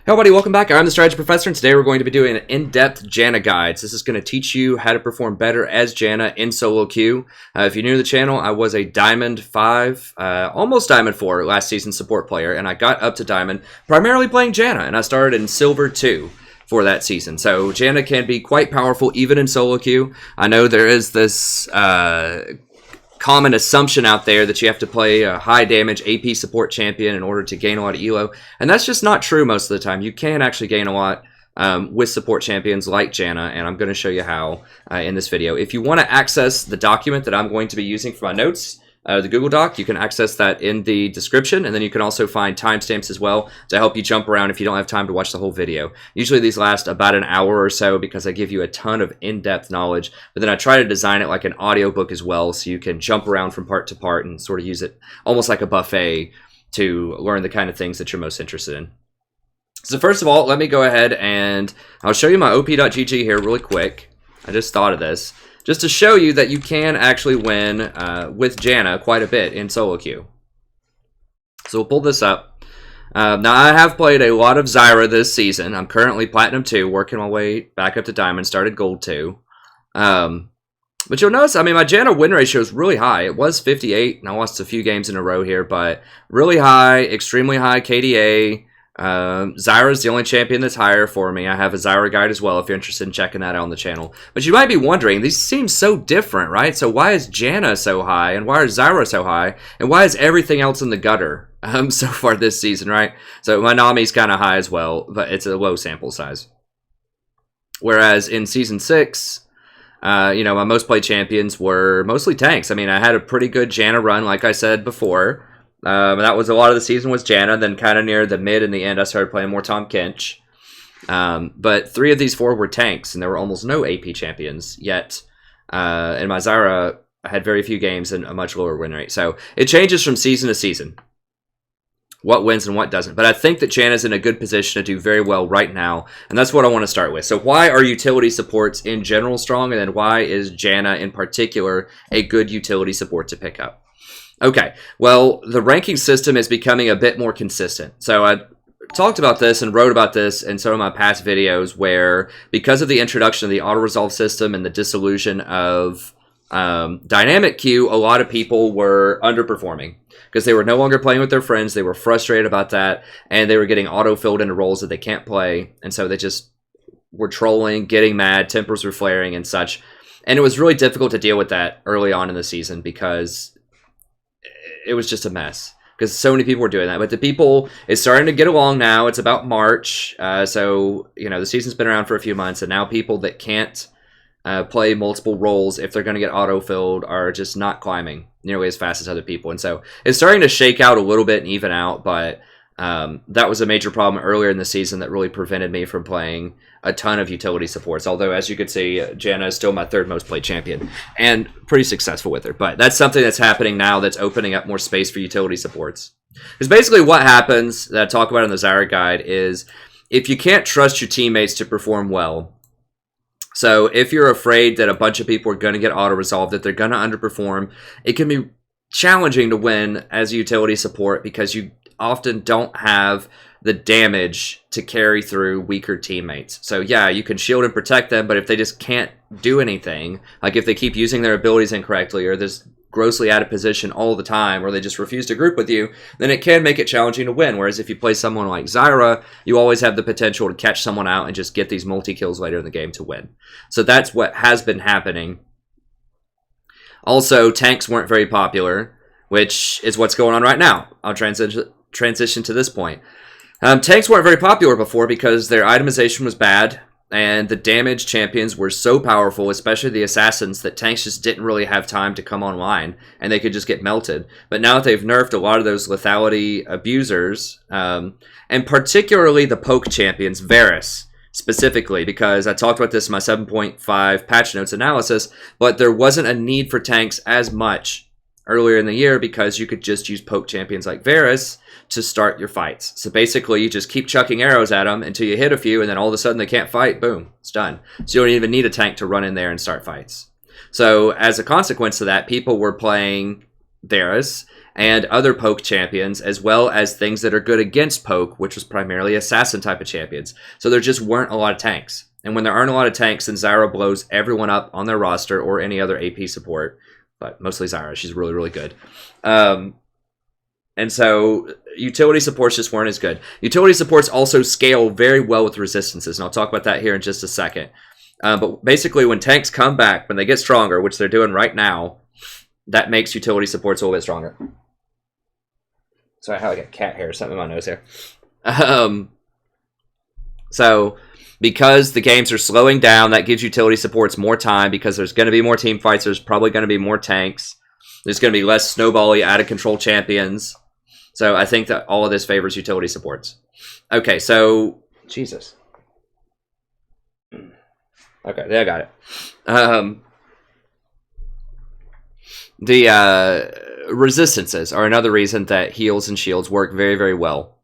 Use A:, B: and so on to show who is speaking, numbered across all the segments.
A: Hey everybody, welcome back. I'm the Strategy Professor, and today we're going to be doing an in-depth Janna guide. So this is going to teach you how to perform better as Janna in solo queue. If you're new to the channel, I was a Diamond 5, almost Diamond 4 last season support player, and I got up to Diamond primarily playing Janna, and I started in Silver 2 for that season. So Janna can be quite powerful even in solo queue. I know there is this common assumption out there that you have to play a high damage AP support champion in order to gain a lot of elo, and that's just not true most of the time. You can actually gain a lot with support champions like Janna, and I'm going to show you how in this video. If you want to access the document that I'm going to be using for my notes, the Google Doc, you can access that in the description, and then you can also find timestamps as well to help you jump around if you don't have time to watch the whole video. Usually these last about an hour or so because I give you a ton of in-depth knowledge, but then I try to design it like an audiobook as well so you can jump around from part to part and sort of use it almost like a buffet to learn the kind of things that you're most interested in. So first of all, let me go ahead and I'll show you my op.gg here really quick. I just thought of this, just to show you that you can actually win with Janna quite a bit in solo queue. So we'll pull this up. Now I have played a lot of Zyra this season. I'm currently Platinum 2, working my way back up to Diamond, started Gold 2. But you'll notice, I mean, my Janna win ratio is really high. It was 58, and I lost a few games in a row here, but really high, extremely high KDA. Zyra is the only champion that's higher for me. I have a Zyra guide as well if you're interested in checking that out on the channel. But you might be wondering, these seem so different, right? So why is Janna so high, and why is Zyra so high, and why is everything else in the gutter so far this season, right? So my Nami's kind of high as well, but it's a low sample size. Whereas in Season 6, you know, my most played champions were mostly tanks. I mean, I had a pretty good Janna run, like I said before. That was a lot of the season was Janna. Then kind of near the mid and the end, I started playing more Tom Kench. But 3 of these 4 were tanks, and there were almost no AP champions yet. In my Zyra, I had very few games and a much lower win rate. So it changes from season to season, what wins and what doesn't. But I think that Janna's in a good position to do very well right now, and that's what I want to start with. So why are utility supports in general strong, and then why is Janna in particular a good utility support to pick up? Okay, well, the ranking system is becoming a bit more consistent. So I talked about this and wrote about this in some of my past videos where because of the introduction of the auto-resolve system and the dissolution of dynamic queue, a lot of people were underperforming because they were no longer playing with their friends. They were frustrated about that, and they were getting auto-filled into roles that they can't play, and so they just were trolling, getting mad, tempers were flaring and such. And it was really difficult to deal with that early on in the season because it was just a mess because so many people were doing that. But the people is starting to get along now. It's about March. So, you know, the season's been around for a few months, and now people that can't play multiple roles, if they're going to get auto-filled, are just not climbing nearly as fast as other people. And so it's starting to shake out a little bit and even out, but that was a major problem earlier in the season that really prevented me from playing a ton of utility supports. Although, as you could see, Janna is still my 3rd most played champion and pretty successful with her. But that's something that's happening now that's opening up more space for utility supports. Because basically what happens, that I talk about in the Zyra guide, is if you can't trust your teammates to perform well, so if you're afraid that a bunch of people are going to get auto-resolved, that they're going to underperform, it can be challenging to win as a utility support because you often don't have the damage to carry through weaker teammates. So yeah, you can shield and protect them, but if they just can't do anything, like if they keep using their abilities incorrectly or they're grossly out of position all the time, or they just refuse to group with you, then it can make it challenging to win. Whereas if you play someone like Zyra, you always have the potential to catch someone out and just get these multi-kills later in the game to win. So that's what has been happening. Also, tanks weren't very popular, which is what's going on right now. I'll transition to this point. Tanks weren't very popular before because their itemization was bad, and the damage champions were so powerful, especially the assassins, that tanks just didn't really have time to come online, and they could just get melted. But now that they've nerfed a lot of those lethality abusers, and particularly the poke champions, Varus, specifically, because I talked about this in my 7.5 patch notes analysis, but there wasn't a need for tanks as much earlier in the year because you could just use poke champions like Varus to start your fights. So basically, you just keep chucking arrows at them until you hit a few, and then all of a sudden they can't fight. Boom, it's done. So you don't even need a tank to run in there and start fights. So as a consequence of that, people were playing Varus, and other poke champions, as well as things that are good against poke, which was primarily assassin type of champions. So there just weren't a lot of tanks. And when there aren't a lot of tanks, then Zyra blows everyone up on their roster or any other AP support. But mostly Zyra. She's really, really good. And so utility supports just weren't as good. Utility supports also scale very well with resistances. And I'll talk about that here in just a second. But basically, when tanks come back, when they get stronger, which they're doing right now, that makes utility supports a little bit stronger. Sorry, I have like a cat hair or something in my nose here. So, because the games are slowing down, that gives utility supports more time because there's going to be more team fights. There's probably going to be more tanks. There's going to be less snowbally, out-of-control champions. So, I think that all of this favors utility supports. Okay, so... Jesus. Okay, there I got it. The resistances are another reason that heals and shields work very, very well.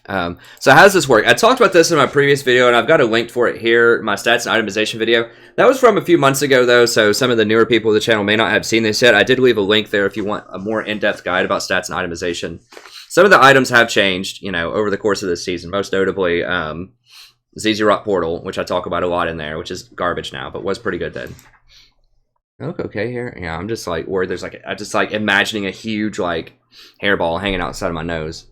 A: So how does this work? I talked about this in my previous video, and I've got a link for it here, my stats and itemization video. That was from a few months ago, though, so some of the newer people of the channel may not have seen this yet. I did leave a link there if you want a more in-depth guide about stats and itemization. Some of the items have changed, you know, over the course of this season, most notably ZZ Rock Portal, which I talk about a lot in there, which is garbage now, but was pretty good then. I look okay here? Yeah, I'm just like worried there's like, I just like imagining a huge like hairball hanging outside of my nose.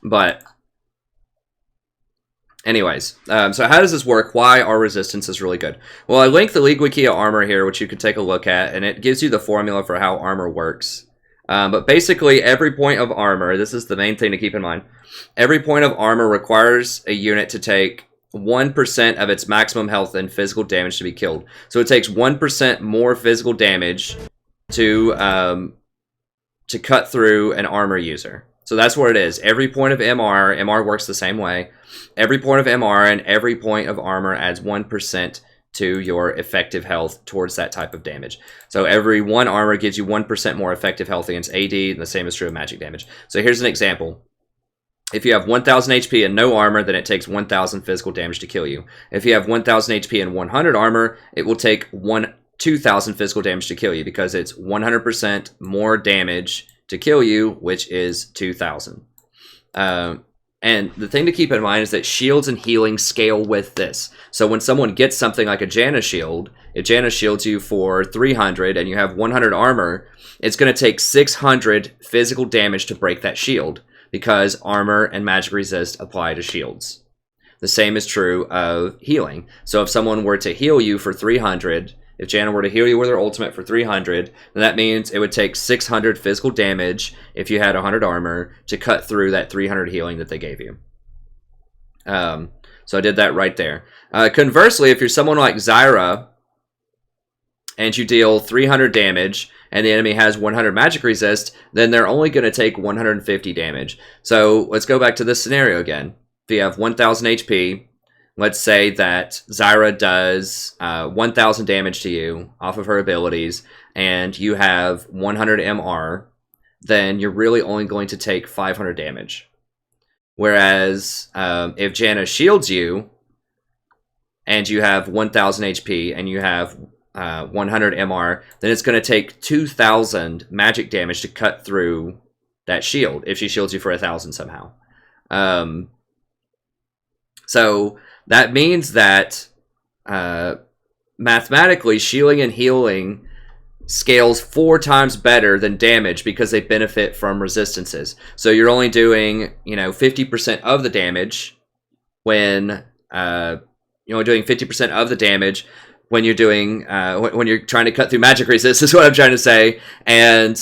A: But anyways, so how does this work? Why are resistances really good? Well, I linked the League Wiki armor here, which you can take a look at, and it gives you the formula for how armor works. But basically, every point of armor, this is the main thing to keep in mind, every point of armor requires a unit to take 1% of its maximum health and physical damage to be killed. So it takes 1% more physical damage to cut through an armor user. So that's what it is. Every point of MR works the same way. Every point of MR and every point of armor adds 1% to your effective health towards that type of damage. So every one armor gives you 1% more effective health against AD, and the same is true of magic damage. So here's an example. If you have 1,000 HP and no armor, then it takes 1,000 physical damage to kill you. If you have 1,000 HP and 100 armor, it will take 2,000 physical damage to kill you because it's 100% more damage to kill you, which is 2,000. And the thing to keep in mind is that shields and healing scale with this. So when someone gets something like a Janna shield, if Janna shields you for 300 and you have 100 armor, it's going to take 600 physical damage to break that shield because armor and magic resist apply to shields. The same is true of healing. So if someone were to heal you for 300, if Janna were to heal you with her ultimate for 300, then that means it would take 600 physical damage if you had 100 armor to cut through that 300 healing that they gave you. So I did that right there. Conversely, if you're someone like Zyra and you deal 300 damage and the enemy has 100 magic resist, then they're only going to take 150 damage. So let's go back to this scenario again. If you have 1,000 HP, let's say that Zyra does 1,000 damage to you off of her abilities, and you have 100 MR, then you're really only going to take 500 damage. Whereas if Janna shields you, and you have 1,000 HP, and you have 100 MR, then it's going to take 2,000 magic damage to cut through that shield, if she shields you for 1,000 somehow. So that means that mathematically, shielding and healing scales 4 times better than damage because they benefit from resistances. So you're only doing, 50% of the damage when you're only doing 50% of the damage when you're doing when you're trying to cut through magic resist is what I'm trying to say, and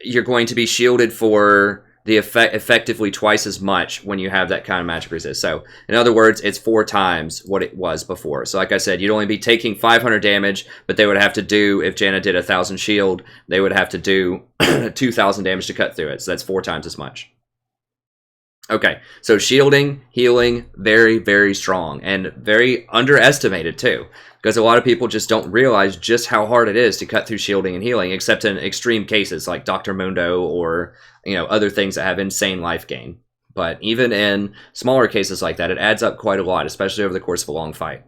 A: you're going to be shielded for the effectively twice as much when you have that kind of magic resist. So in other words, it's 4 times what it was before. So like I said, you'd only be taking 500 damage, but they would have to do, if Janna did 1,000 shield, they would have to do 2,000 damage to cut through it. So that's 4 times as much. Okay, so shielding, healing, very, very strong and very underestimated too, because a lot of people just don't realize just how hard it is to cut through shielding and healing, except in extreme cases like Dr. Mundo or other things that have insane life gain. But even in smaller cases like that, it adds up quite a lot, especially over the course of a long fight.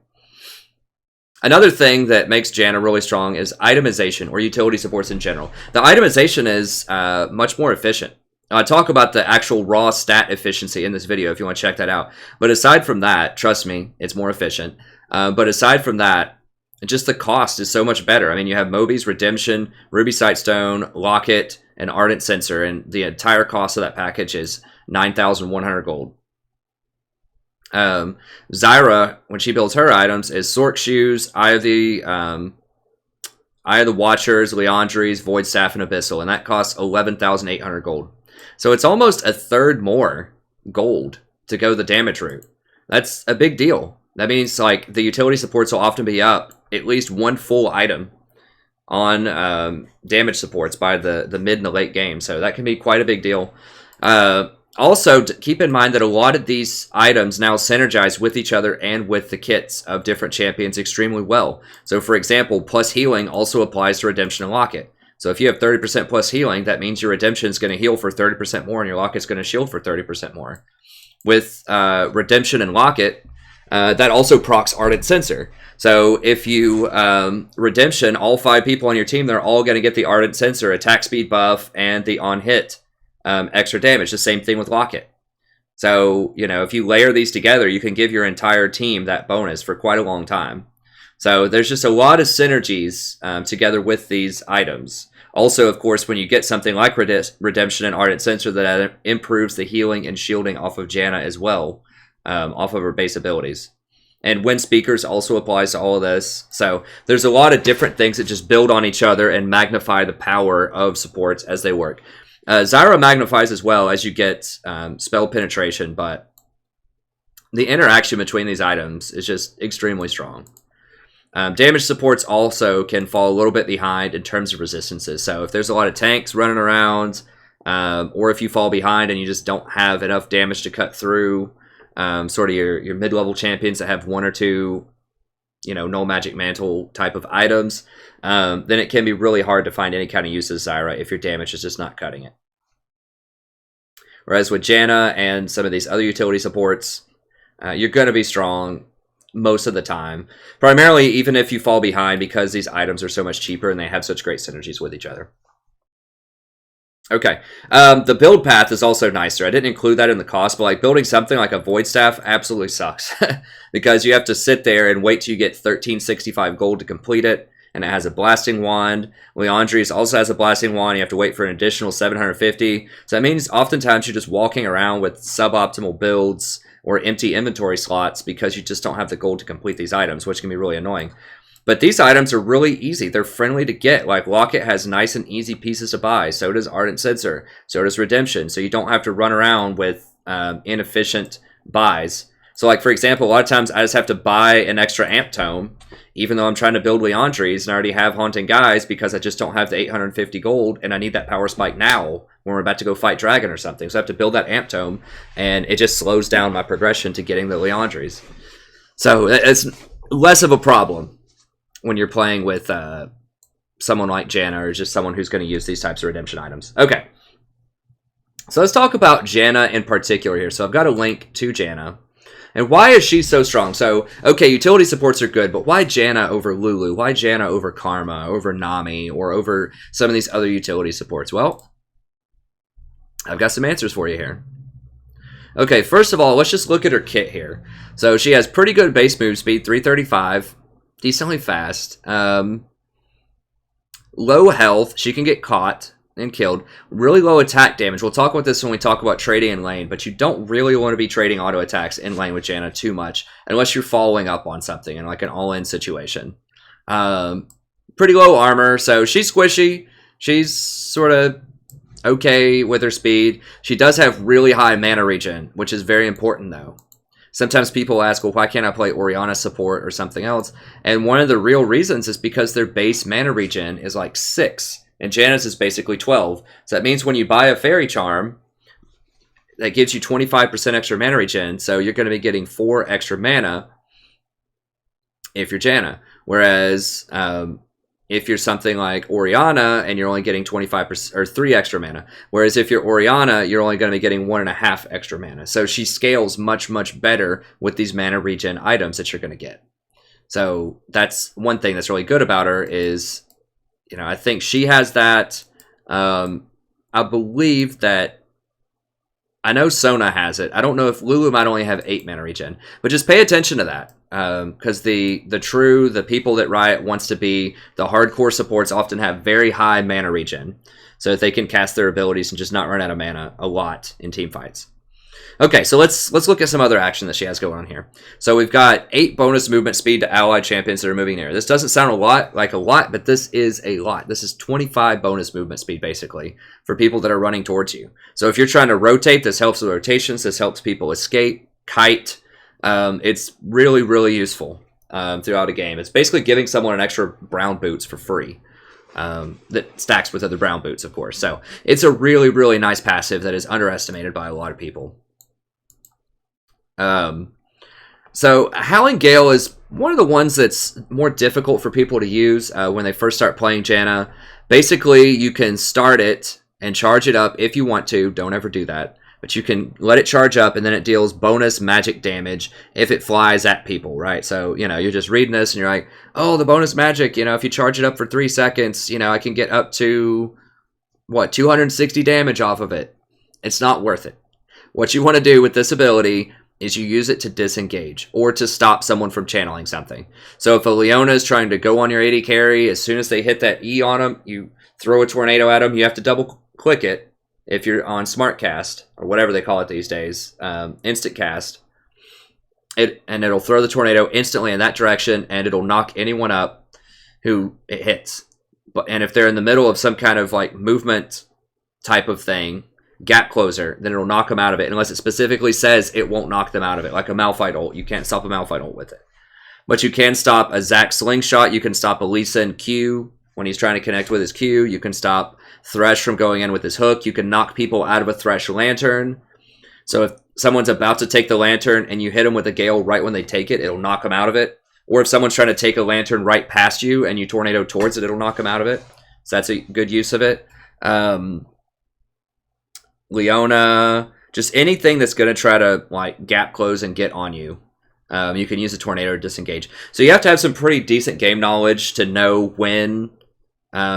A: Another thing that makes Janna really strong is itemization, or utility supports in general. The itemization is much more efficient. I talk about the actual raw stat efficiency in this video if you want to check that out. But aside from that, trust me, it's more efficient. But aside from that, just the cost is so much better. I mean, you have Moby's Redemption, Ruby Sightstone, Locket, and Ardent Sensor, and the entire cost of that package is 9,100 gold. Zyra, when she builds her items, is Sork Shoes, Eye of the Watchers, Leandries, Void Staff, and Abyssal, and that costs 11,800 gold. So it's almost a third more gold to go the damage route. That's a big deal. That means like the utility supports will often be up at least one full item on damage supports by the mid and the late game. So that can be quite a big deal. Also, keep in mind that a lot of these items now synergize with each other and with the kits of different champions extremely well. So, for example, plus healing also applies to Redemption and Locket. So if you have 30% plus healing, that means your Redemption is going to heal for 30% more and your Locket's going to shield for 30% more. With Redemption and Locket, that also procs Ardent Sensor. So if you Redemption, all 5 people on your team, they're all going to get the Ardent Sensor attack speed buff and the on-hit extra damage. The same thing with Locket. So, you know, if you layer these together, you can give your entire team that bonus for quite a long time. So there's just a lot of synergies together with these items. Also, of course, when you get something like Redemption and Ardent Sensor, that improves the healing and shielding off of Janna as well, off of her base abilities. And Wind Speakers also applies to all of this. So there's a lot of different things that just build on each other and magnify the power of supports as they work. Zyra magnifies as well as you get spell penetration, but the interaction between these items is just extremely strong. Damage supports also can fall a little bit behind in terms of resistances. So if there's a lot of tanks running around, or if you fall behind and you just don't have enough damage to cut through sort of your mid-level champions that have 1 or 2, you know, null magic mantle type of items, then it can be really hard to find any kind of use of Zyra if your damage is just not cutting it. Whereas with Janna and some of these other utility supports, you're going to be strong most of the time. Primarily, even if you fall behind, because these items are so much cheaper and they have such great synergies with each other. Okay, the build path is also nicer. I didn't include that in the cost, but like building something like a Void Staff absolutely sucks. Because you have to sit there and wait till you get 1365 gold to complete it. And it has a Blasting Wand. Leandries also has a Blasting Wand. You have to wait for an additional 750. So that means oftentimes you're just walking around with suboptimal builds or empty inventory slots because you just don't have the gold to complete these items, which can be really annoying. But these items are really easy. They're friendly to get. Like Locket has nice and easy pieces to buy. So does Ardent Sensor. So does Redemption. So you don't have to run around with inefficient buys. So like, for example, a lot of times I just have to buy an extra Amp Tome, even though I'm trying to build Leandries and I already have Haunting Guys because I just don't have the 850 gold and I need that power spike now when we're about to go fight Dragon or something. So I have to build that Amp Tome and it just slows down my progression to getting the Leandries. So it's less of a problem when you're playing with someone like Janna or just someone who's going to use these types of redemption items. Okay. So let's talk about Janna in particular here. So I've got a link to Janna. And why is she so strong? So, okay, utility supports are good, but why Janna over Lulu? Why Janna over Karma, over Nami, or over some of these other utility supports? Well, I've got some answers for you here. Okay, first of all, let's just look at her kit here. So she has pretty good base move speed, 335, decently fast. Low health, she can get caught and killed. Really low attack damage. We'll talk about this when we talk about trading in lane, but you don't really want to be trading auto attacks in lane with Janna too much, unless you're following up on something in like an all-in situation. Pretty low armor, so she's squishy. She's sort of okay with her speed. She does have really high mana regen, which is very important though. Sometimes people ask, well, why can't I play Orianna support or something else? And one of the real reasons is because their base mana regen is like 6. And Janna's is basically 12. So that means when you buy a Fairy Charm, that gives you 25% extra mana regen. So you're going to be getting 4 extra mana if you're Janna. Whereas if you're something like Orianna and you're only getting 25% or 3 extra mana. Whereas if you're Orianna, you're only going to be getting 1.5 extra mana. So she scales much, much better with these mana regen items that you're going to get. So that's one thing that's really good about her is, you know, I think she has that. I believe that I know Sona has it. I don't know if Lulu might only have 8 mana regen, but just pay attention to that. Because the people that Riot wants to be, the hardcore supports often have very high mana regen, so that they can cast their abilities and just not run out of mana a lot in team fights. Okay, so let's look at some other action that she has going on here. So we've got 8 bonus movement speed to allied champions that are moving near. This doesn't sound like a lot, but this is a lot. This is 25 bonus movement speed, basically, for people that are running towards you. So if you're trying to rotate, this helps with rotations. This helps people escape, kite. It's really, really useful throughout a game. It's basically giving someone an extra brown boots for free. That stacks with other brown boots, of course. So it's a really, really nice passive that is underestimated by a lot of people. So Howling Gale is one of the ones that's more difficult for people to use when they first start playing Janna. Basically, you can start it and charge it up if you want to. Don't ever do that. But you can let it charge up, and then it deals bonus magic damage if it flies at people, right? So, you know, you're just reading this, and you're like, oh, the bonus magic, you know, if you charge it up for 3 seconds, you know, I can get up to, what, 260 damage off of it. It's not worth it. What you want to do with this ability is you use it to disengage or to stop someone from channeling something. So if a Leona is trying to go on your AD carry, as soon as they hit that E on them, you throw a tornado at them. You have to double click it if you're on Smart Cast or whatever they call it these days, Instant Cast. And it'll throw the tornado instantly in that direction, and it'll knock anyone up who it hits. And if they're in the middle of some kind of like movement type of thing, gap closer, then it'll knock them out of it, unless it specifically says it won't knock them out of it, like a Malphite ult. You can't stop a Malphite ult with it. But you can stop a Zac slingshot. You can stop a Lee Sin Q when he's trying to connect with his Q. You can stop Thresh from going in with his hook. You can knock people out of a Thresh lantern. So if someone's about to take the lantern and you hit them with a Gale right when they take it, it'll knock them out of it. Or if someone's trying to take a lantern right past you and you tornado towards it, it'll knock them out of it. So that's a good use of it. Leona, just anything that's going to try to like gap close and get on you. You can use a tornado to disengage. So you have to have some pretty decent game knowledge to know when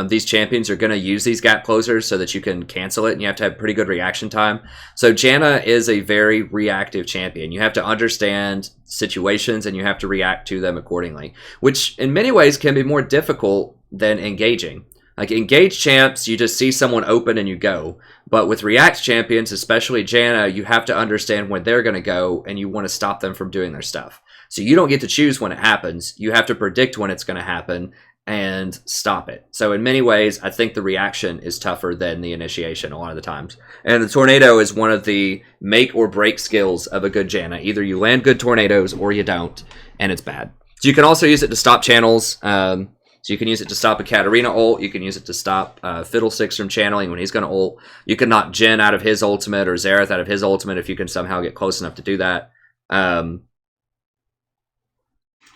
A: these champions are going to use these gap closers so that you can cancel it, and you have to have pretty good reaction time. So Janna is a very reactive champion. You have to understand situations and you have to react to them accordingly, which in many ways can be more difficult than engaging. Like engage champs, you just see someone open and you go. But with react champions, especially Janna, you have to understand when they're going to go and you want to stop them from doing their stuff. So you don't get to choose when it happens. You have to predict when it's going to happen and stop it. So in many ways, I think the reaction is tougher than the initiation a lot of the times. And the tornado is one of the make or break skills of a good Janna. Either you land good tornadoes or you don't, and it's bad. So you can also use it to stop channels. So you can use it to stop a Katarina ult. You can use it to stop Fiddlesticks from channeling when he's going to ult. You can knock Jhin out of his ultimate or Xerath out of his ultimate if you can somehow get close enough to do that.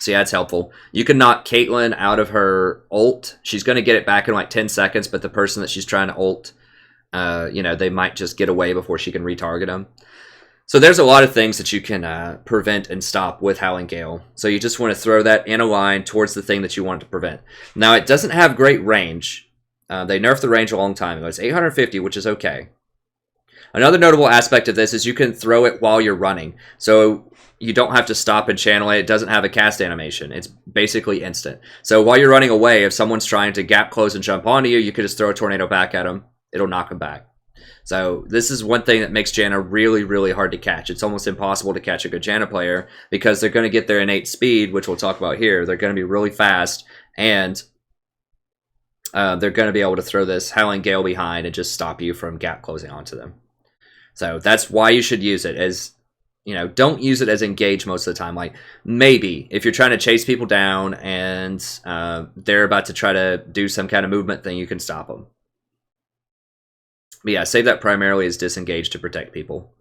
A: So yeah, it's helpful. You can knock Caitlyn out of her ult. She's going to get it back in like 10 seconds, but the person that she's trying to ult, you know, they might just get away before she can retarget them. So there's a lot of things that you can prevent and stop with Howling Gale. So you just want to throw that in a line towards the thing that you want to prevent. Now, it doesn't have great range. They nerfed the range a long time ago. It's 850, which is okay. Another notable aspect of this is you can throw it while you're running. So you don't have to stop and channel it. It doesn't have a cast animation. It's basically instant. So while you're running away, if someone's trying to gap close and jump onto you, you could just throw a tornado back at them. It'll knock them back. So this is one thing that makes Janna really, really hard to catch. It's almost impossible to catch a good Janna player because they're going to get their innate speed, which we'll talk about here. They're going to be really fast, and they're going to be able to throw this Howling Gale behind and just stop you from gap closing onto them. So that's why you should use it as, you know, don't use it as engage most of the time. Like maybe if you're trying to chase people down and they're about to try to do some kind of movement thing, you can stop them. But yeah, save that primarily as disengage to protect people.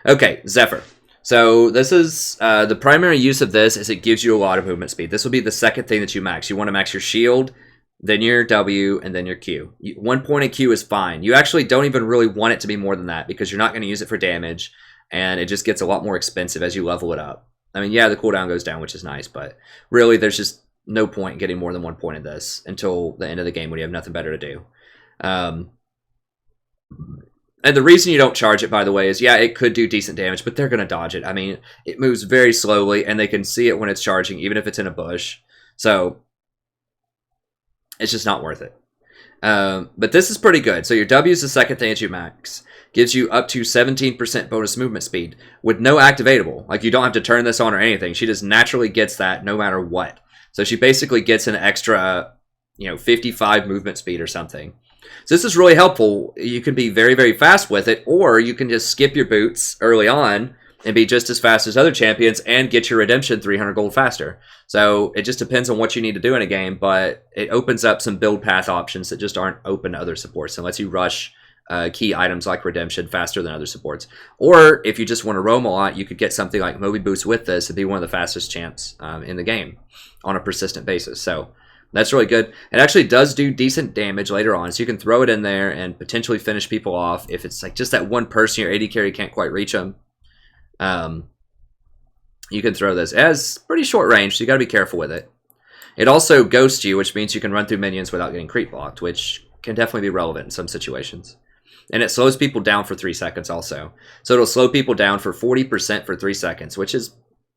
A: Okay, Zephyr. So this is, the primary use of this is it gives you a lot of movement speed. This will be the second thing that you max. You want to max your shield, then your W, and then your Q. 1 point of Q is fine. You actually don't even really want it to be more than that because you're not going to use it for damage, and it just gets a lot more expensive as you level it up. I mean, yeah, the cooldown goes down, which is nice, but really there's just no point in getting more than 1 point in this until the end of the game when you have nothing better to do. And the reason you don't charge it, by the way, is, yeah, it could do decent damage, but they're going to dodge it. I mean, it moves very slowly, and they can see it when it's charging, even if it's in a bush. So, it's just not worth it. But this is pretty good. So your W is the second thing that you max. Gives you up to 17% bonus movement speed with no activatable. Like, you don't have to turn this on or anything. She just naturally gets that no matter what. So she basically gets an extra, 55 movement speed or something. So this is really helpful. You can be very, very fast with it, or you can just skip your boots early on and be just as fast as other champions and get your redemption 300 gold faster. So it just depends on what you need to do in a game, but it opens up some build path options that just aren't open to other supports and lets you rush key items like redemption faster than other supports. Or if you just want to roam a lot, you could get something like Moby Boots with this and be one of the fastest champs in the game on a persistent basis. So that's really good. It actually does do decent damage later on, so you can throw it in there and potentially finish people off if it's like just that one person your AD carry can't quite reach them. You can throw this. It has pretty short range, so you got to be careful with it. It also ghosts you, which means you can run through minions without getting creep blocked, which can definitely be relevant in some situations. And it slows people down for 3 seconds also. So it'll slow people down for 40% for 3 seconds, which is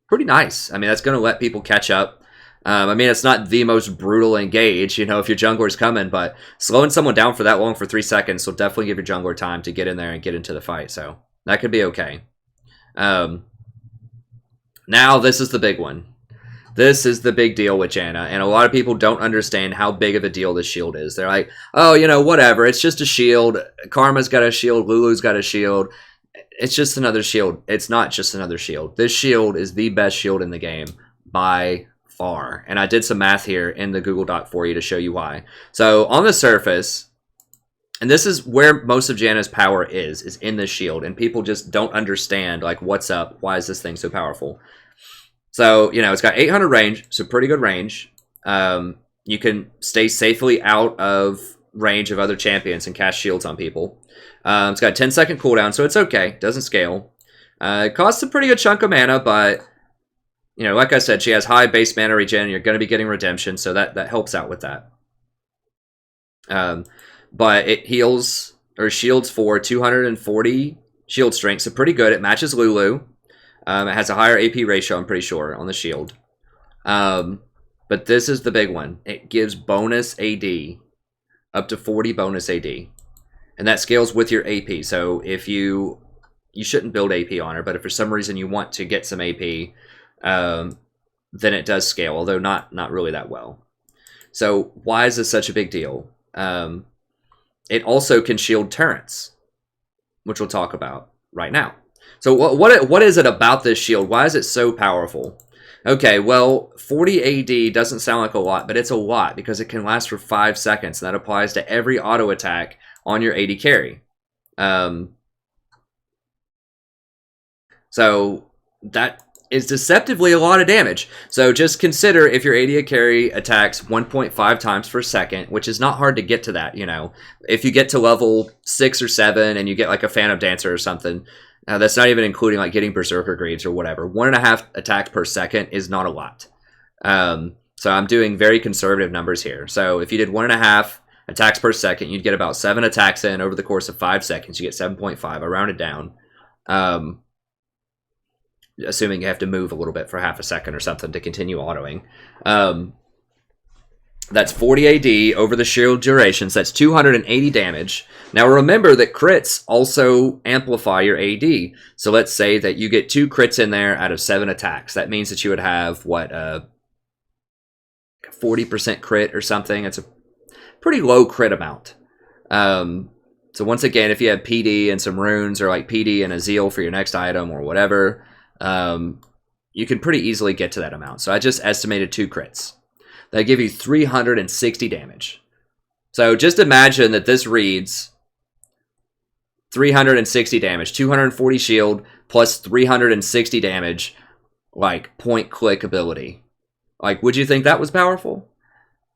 A: pretty nice. I mean, that's going to let people catch up. I mean, it's not the most brutal engage, if your jungler's coming, but slowing someone down for that long for 3 seconds will definitely give your jungler time to get in there and get into the fight. So that could be okay. Now, this is the big one. This is the big deal with Janna, and a lot of people don't understand how big of a deal this shield is. They're like, oh, whatever, it's just a shield. Karma's got a shield, Lulu's got a shield. It's just another shield. It's not just another shield. This shield is the best shield in the game by far. And I did some math here in the Google Doc for you to show you why. So on the surface, and this is where most of Janna's power is in the shield, and people just don't understand, like, what's up, why is this thing so powerful? So, it's got 800 range, so pretty good range. You can stay safely out of range of other champions and cast shields on people. It's got a 10-second cooldown, so it's okay, doesn't scale. It costs a pretty good chunk of mana, but like I said, she has high base mana regen. You're going to be getting redemption, so that helps out with that. But it heals or shields for 240 shield strength, so pretty good. It matches Lulu. It has a higher AP ratio, I'm pretty sure, on the shield. But this is the big one. It gives bonus AD, up to 40 bonus AD. And that scales with your AP. So if you shouldn't build AP on her, but if for some reason you want to get some AP, then it does scale, although not really that well. So why is this such a big deal? It also can shield turrets, which we'll talk about right now. So what is it about this shield? Why is it so powerful? Okay, well, 40 AD doesn't sound like a lot, but it's a lot because it can last for 5 seconds, and that applies to every auto attack on your AD carry. So that is deceptively a lot of damage. So just consider if your AD carry attacks 1.5 times per second, which is not hard to get to that, If you get to level 6 or 7 and you get like a Phantom Dancer or something, that's not even including like getting Berserker Greaves or whatever. 1.5 attacks per second is not a lot. So I'm doing very conservative numbers here. So if you did 1.5 attacks per second, you'd get about 7 attacks in over the course of 5 seconds. You get 7.5. I rounded down. Assuming you have to move a little bit for half a second or something to continue autoing. That's 40 AD over the shield duration, so that's 280 damage. Now remember that crits also amplify your AD. So let's say that you get 2 crits in there out of 7 attacks. That means that you would have, what, 40% crit or something. It's a pretty low crit amount. So once again, if you have PD and some runes, or like PD and a Zeal for your next item or whatever, you can pretty easily get to that amount. So I just estimated 2 crits. They give you 360 damage. So just imagine that this reads 360 damage, 240 shield plus 360 damage, like point click ability. Like, would you think that was powerful?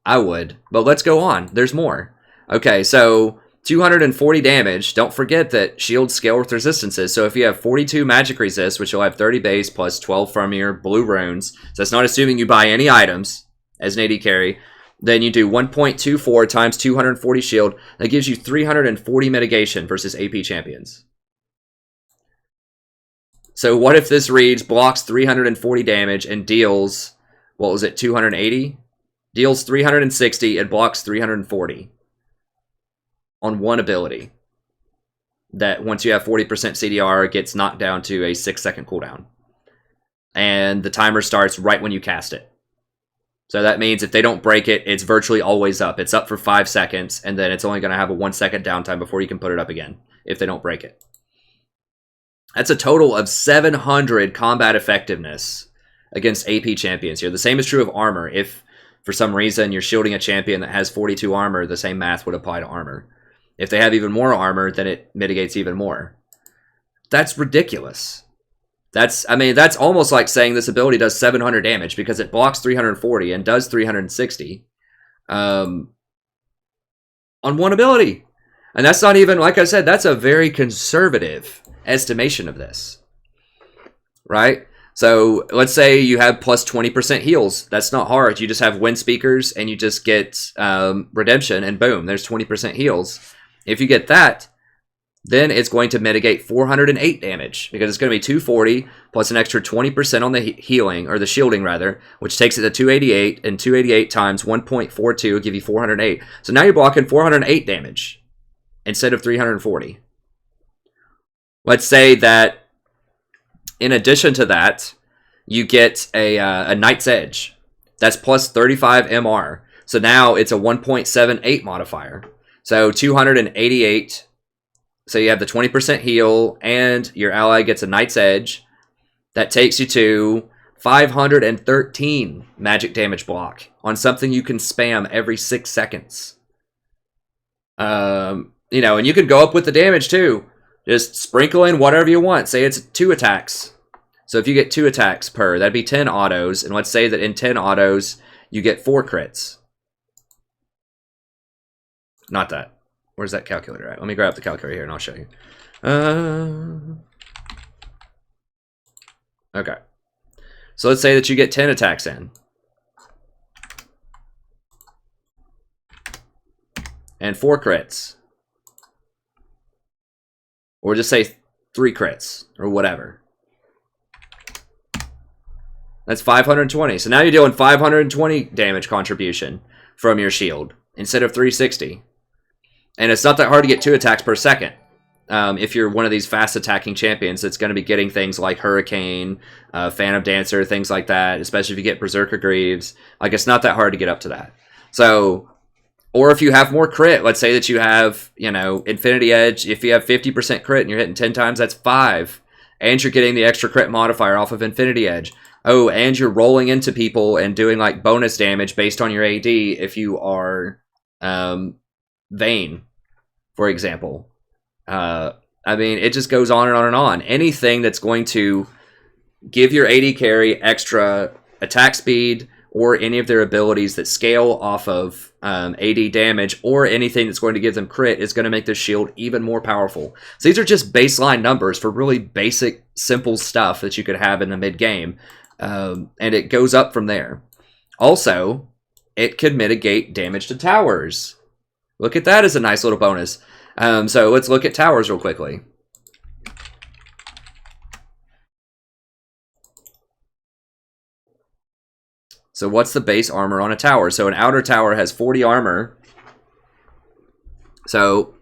A: I would, but let's go on. There's more. Okay, so 240 damage. Don't forget that shields scale with resistances. So if you have 42 magic resist, which you'll have 30 base plus 12 from your blue runes, so that's not assuming you buy any items as an AD carry, then you do 1.24 times 240 shield. That gives you 340 mitigation versus AP champions. So what if this reads blocks 340 damage and deals, what was it, 280? Deals 360 and blocks 340 on one ability. That once you have 40% CDR, gets knocked down to a 6-second cooldown. And the timer starts right when you cast it. So that means if they don't break it, it's virtually always up. It's up for 5 seconds, and then it's only going to have a 1-second downtime before you can put it up again, if they don't break it. That's a total of 700 combat effectiveness against AP champions here. The same is true of armor. If for some reason you're shielding a champion that has 42 armor, the same math would apply to armor. If they have even more armor, then it mitigates even more. That's ridiculous. That's almost like saying this ability does 700 damage because it blocks 340 and does 360 on one ability. And that's not even, like I said, that's a very conservative estimation of this, right? So let's say you have plus 20% heals. That's not hard. You just have wind speakers and you just get redemption, and boom, there's 20% heals. If you get that, then it's going to mitigate 408 damage because it's going to be 240 plus an extra 20% on the healing, or the shielding rather, which takes it to 288, and 288 times 1.42 will give you 408. So now you're blocking 408 damage instead of 340. Let's say that in addition to that, you get a Knight's Edge. That's plus 35 MR. So now it's a 1.78 modifier. So 288. So you have the 20% heal, and your ally gets a Knight's Edge. That takes you to 513 magic damage block on something you can spam every 6 seconds. And you can go up with the damage too. Just sprinkle in whatever you want. Say it's 2 attacks. So if you get 2 attacks per, that'd be 10 autos. And let's say that in 10 autos, you get 4 crits. Not that. Where's that calculator at? Let me grab the calculator here and I'll show you. Okay. So let's say that you get 10 attacks in. And 4 crits. Or just say 3 crits, or whatever. That's 520. So now you're doing 520 damage contribution from your shield instead of 360. And it's not that hard to get 2 attacks per second. If you're one of these fast attacking champions, it's going to be getting things like Hurricane, Phantom Dancer, things like that, especially if you get Berserker Greaves. Like, it's not that hard to get up to that. So, or if you have more crit, let's say that you have, Infinity Edge. If you have 50% crit and you're hitting 10 times, that's 5. And you're getting the extra crit modifier off of Infinity Edge. Oh, and you're rolling into people and doing like bonus damage based on your AD if you are Vayne, for example. It just goes on and on and on. Anything that's going to give your AD carry extra attack speed, or any of their abilities that scale off of AD damage, or anything that's going to give them crit, is going to make their shield even more powerful. So these are just baseline numbers for really basic, simple stuff that you could have in the mid-game. And it goes up from there. Also, it could mitigate damage to towers. Look at that as a nice little bonus. So let's look at towers real quickly. So what's the base armor on a tower? So an outer tower has 40 armor. So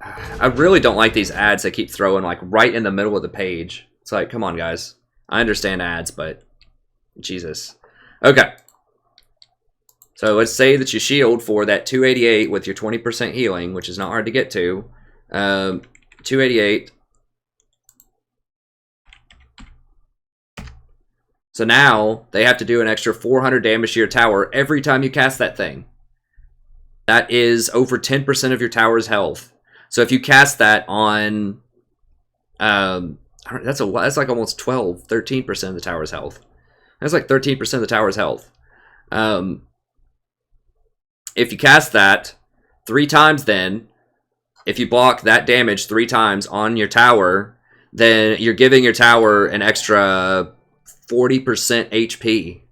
A: I really don't like these ads they keep throwing like right in the middle of the page. It's like, come on, guys. I understand ads, but Jesus. Okay. So let's say that you shield for that 288 with your 20% healing, which is not hard to get to. 288. So now they have to do an extra 400 damage to your tower every time you cast that thing. That is over 10% of your tower's health. So if you cast that on, that's like almost 13% of the tower's health. That's like 13% of the tower's health. If you cast that 3 times, then if you block that damage 3 times on your tower, then you're giving your tower an extra 40% HP.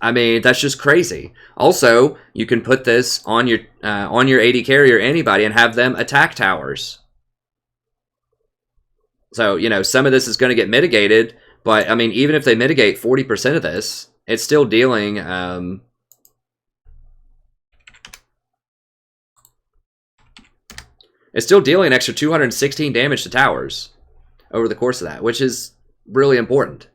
A: I mean, that's just crazy. Also, you can put this on your AD carry or anybody and have them attack towers. So, you know, some of this is going to get mitigated, but I mean, even if they mitigate 40% of this, it's still dealing it's still dealing an extra 216 damage to towers over the course of that, which is really important.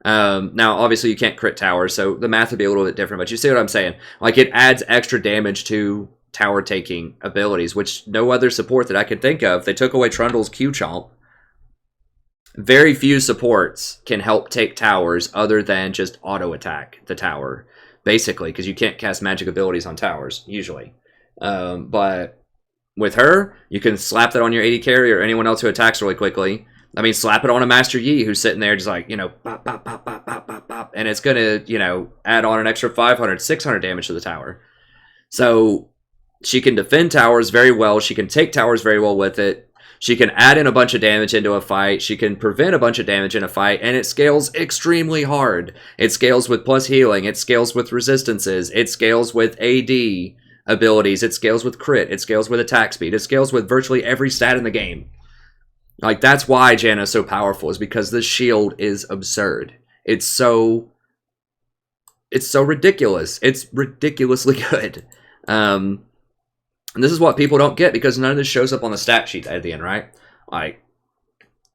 A: Now, obviously, you can't crit towers, so the math would be a little bit different, but you see what I'm saying? Like, it adds extra damage to tower-taking abilities, which no other support that I could think of. They took away Trundle's Q-Chomp. Very few supports can help take towers other than just auto-attack the tower, basically, because you can't cast magic abilities on towers, usually. But with her, you can slap that on your AD carry or anyone else who attacks really quickly. I mean, slap it on a Master Yi who's sitting there just like, you know, pop, pop, pop, pop, pop, pop, pop, and it's going to, you know, add on an extra 500, 600 damage to the tower. So she can defend towers very well. She can take towers very well with it. She can add in a bunch of damage into a fight. She can prevent a bunch of damage in a fight, and it scales extremely hard. It scales with plus healing. It scales with resistances. It scales with AD abilities. It scales with crit. It scales with attack speed. It scales with virtually every stat in the game. Like, that's why Janna is so powerful, is because this shield is absurd. It's so ridiculous. It's ridiculously good. And this is what people don't get, because none of this shows up on the stat sheet at the end, right? Like,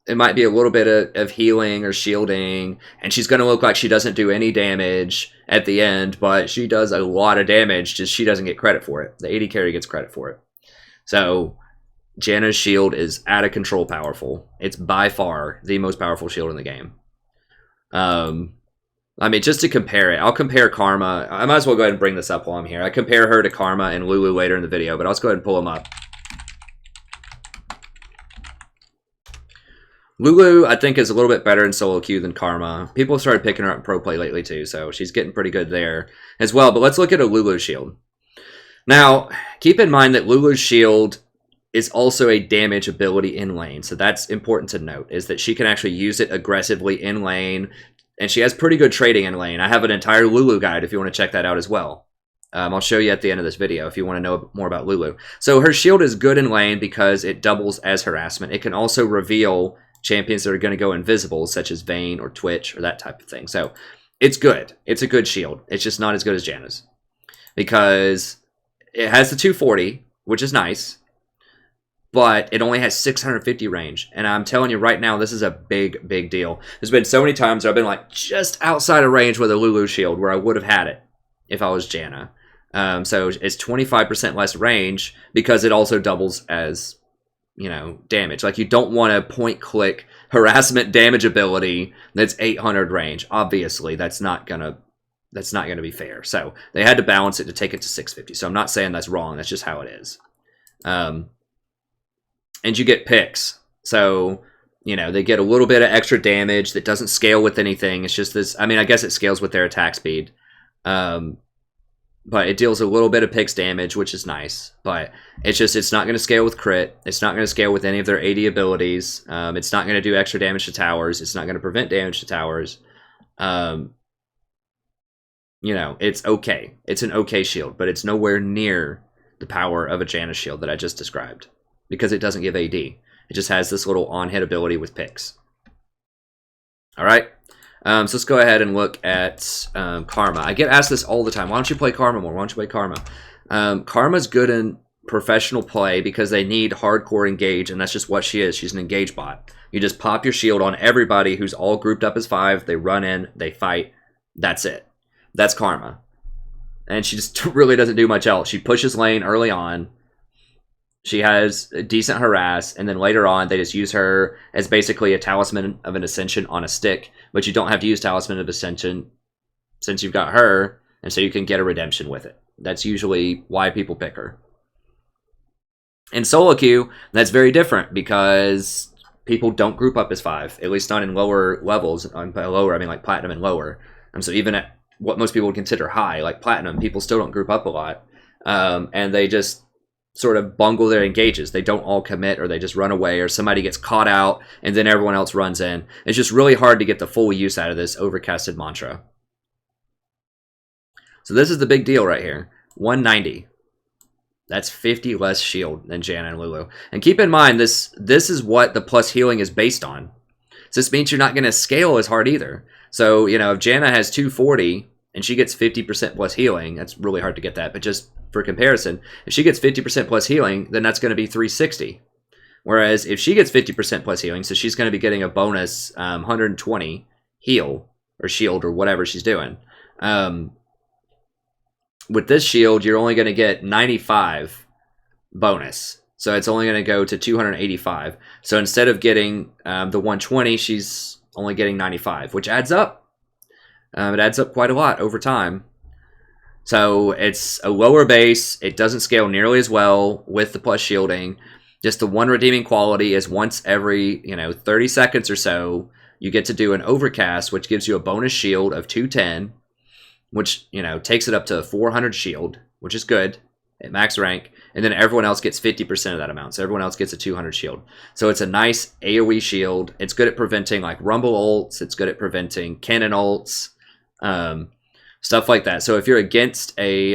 A: it might be a little bit of healing or shielding, and she's going to look like she doesn't do any damage at the end, but she does a lot of damage, just she doesn't get credit for it. The AD carry gets credit for it. So Janna's shield is out of control powerful. It's by far the most powerful shield in the game. I mean, just to compare it, I'll compare Karma. I might as well go ahead and bring this up while I'm here. I compare her to Karma and Lulu later in the video, but I'll just go ahead and pull them up. Lulu, I think, is a little bit better in solo queue than Karma. People have started picking her up in pro play lately, too, so she's getting pretty good there as well. But let's look at a Lulu shield. Now, keep in mind that Lulu's shield is also a damage ability in lane. So that's important to note, is that she can actually use it aggressively in lane, and she has pretty good trading in lane. I have an entire Lulu guide if you want to check that out as well. I'll show you at the end of this video if you want to know more about Lulu. So her shield is good in lane because it doubles as harassment. It can also reveal champions that are going to go invisible, such as Vayne or Twitch or that type of thing. So it's good. It's a good shield. It's just not as good as Janna's, because it has the 240, which is nice, but it only has 650 range. And I'm telling you right now, this is a big, big deal. There's been so many times where I've been like just outside of range with a Lulu shield where I would have had it if I was Janna. So it's 25% less range because it also doubles as, you know, damage. Like, you don't want a point click harassment damage ability that's 800 range. Obviously, that's not gonna be fair. So they had to balance it to take it to 650. So I'm not saying that's wrong. That's just how it is. And you get picks. So, you know, they get a little bit of extra damage that doesn't scale with anything. It's just this. I mean, I guess it scales with their attack speed. But it deals a little bit of picks damage, which is nice. But it's not going to scale with crit. It's not going to scale with any of their AD abilities. It's not going to do extra damage to towers. It's not going to prevent damage to towers. You know, it's okay. It's an okay shield, but it's nowhere near the power of a Janna shield that I just described, because it doesn't give AD. It just has this little on-hit ability with picks. All right. So let's go ahead and look at Karma. I get asked this all the time. Why don't you play Karma more? Why don't you play Karma? Karma's good in professional play because they need hardcore engage, and that's just what she is. She's an engage bot. You just pop your shield on everybody who's all grouped up as 5. They run in, they fight. That's it. That's Karma. And she just really doesn't do much else. She pushes lane early on. She has a decent harass, and then later on, they just use her as basically a Talisman of an Ascension on a stick. But you don't have to use Talisman of Ascension since you've got her, and so you can get a redemption with it. That's usually why people pick her. In solo queue, that's very different because people don't group up as 5, at least not in lower levels. By lower, I mean like Platinum and lower. So even at what most people would consider high, like Platinum, people still don't group up a lot. And they just sort of bungle their engages. They don't all commit, or they just run away, or somebody gets caught out and then everyone else runs in. It's just really hard to get the full use out of this overcasted mantra. So this is the big deal right here. 190. That's 50 less shield than Janna and Lulu. And keep in mind, this is what the plus healing is based on. So this means you're not going to scale as hard either. So, you know, if Janna has 240 and she gets 50% plus healing, that's really hard to get that, but just for comparison, if she gets 50% plus healing, then that's going to be 360. Whereas if she gets 50% plus healing, so she's going to be getting a bonus 120 heal or shield or whatever she's doing. With this shield, you're only going to get 95 bonus. So it's only going to go to 285. So instead of getting the 120, she's only getting 95, which adds up. It adds up quite a lot over time. So it's a lower base. It doesn't scale nearly as well with the plus shielding. Just the one redeeming quality is once every 30 seconds or so, you get to do an overcast, which gives you a bonus shield of 210. Which, takes it up to 400 shield, which is good at max rank. And then everyone else gets 50% of that amount. So everyone else gets a 200 shield. So it's a nice AoE shield. It's good at preventing like rumble ults. It's good at preventing cannon ults. Stuff like that. So if you're against a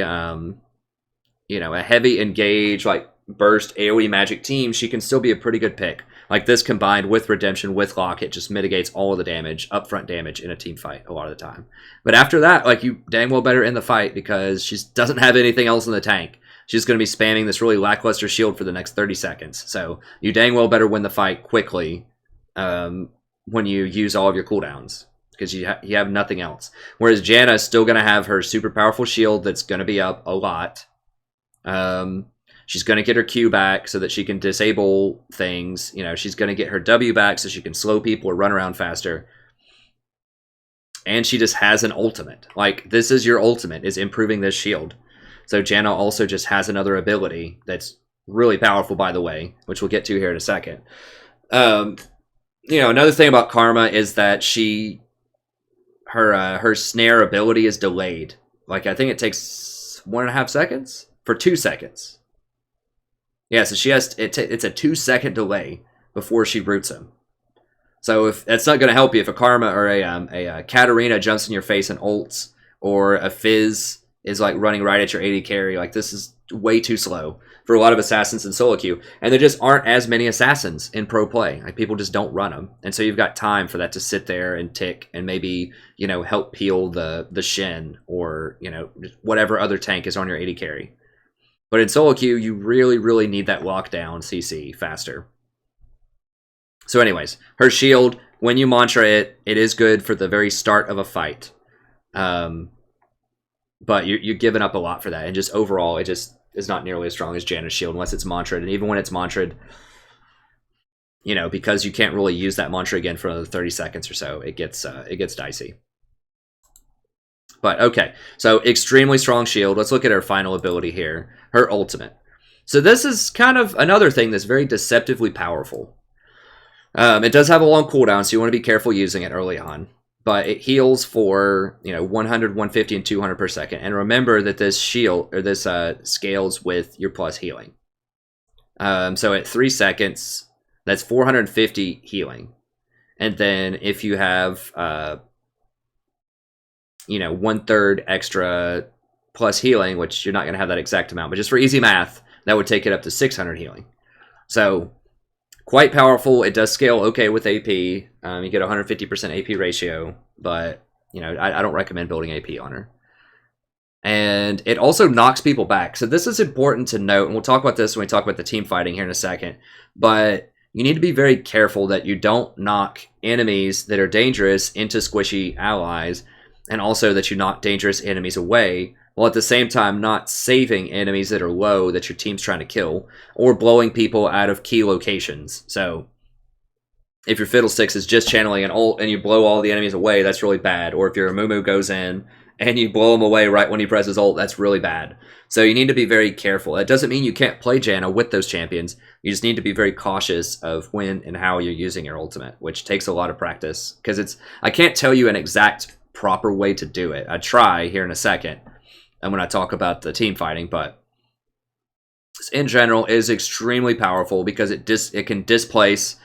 A: heavy engage, like burst AoE magic team, she can still be a pretty good pick. Like this combined with Redemption, with Lock, it just mitigates all of the damage, upfront damage in a team fight a lot of the time. But after that, like you dang well better in the fight because she doesn't have anything else in the tank. She's going to be spamming this really lackluster shield for the next 30 seconds. So you dang well better win the fight quickly when you use all of your cooldowns because you have nothing else. Whereas Janna is still going to have her super powerful shield that's going to be up a lot. She's going to get her Q back so that she can disable things. She's going to get her W back so she can slow people or run around faster. And she just has an ultimate. Like, this is your ultimate, is improving this shield. So Janna also just has another ability that's really powerful, by the way, which we'll get to here in a second. Another thing about Karma is that her snare ability is delayed. Like, I think it takes 1.5 seconds for 2 seconds. Yeah, so she has it's a 2-second delay before she roots him. So if that's not going to help you if a Karma or a Katarina jumps in your face and ults, or a Fizz is like running right at your AD carry, like this is way too slow for a lot of assassins in solo queue, and there just aren't as many assassins in pro play. Like people just don't run them, and so you've got time for that to sit there and tick, and maybe help peel the Shen or whatever other tank is on your AD carry. But in solo queue, you really, really need that lockdown CC faster. So anyways, her shield, when you mantra it, it is good for the very start of a fight. But you're giving up a lot for that. And just overall, it just is not nearly as strong as Janna's shield unless it's mantraed. And even when it's mantraed, because you can't really use that mantra again for another 30 seconds or so, it gets dicey. But okay, so extremely strong shield. Let's look at her final ability here, her ultimate. So this is kind of another thing that's very deceptively powerful. It does have a long cooldown, so you want to be careful using it early on. But it heals for 100, 150, and 200 per second. And remember that this shield or this scales with your plus healing. So at 3 seconds, that's 450 healing. And then if you have 1/3 extra plus healing, which you're not going to have that exact amount, but just for easy math, that would take it up to 600 healing. So quite powerful. It does scale okay with AP. You get 150% AP ratio, but I don't recommend building AP on her. And it also knocks people back. So this is important to note, and we'll talk about this when we talk about the team fighting here in a second. But you need to be very careful that you don't knock enemies that are dangerous into squishy allies, and also that you knock dangerous enemies away, while at the same time not saving enemies that are low that your team's trying to kill, or blowing people out of key locations. So if your Fiddlesticks is just channeling an ult and you blow all the enemies away, that's really bad. Or if your Amumu goes in and you blow him away right when he presses ult, that's really bad. So you need to be very careful. That doesn't mean you can't play Janna with those champions. You just need to be very cautious of when and how you're using your ultimate, which takes a lot of practice. Because I can't tell you an exact proper way to do it. I try here in a second and when I talk about the team fighting, but in general is extremely powerful because it can displace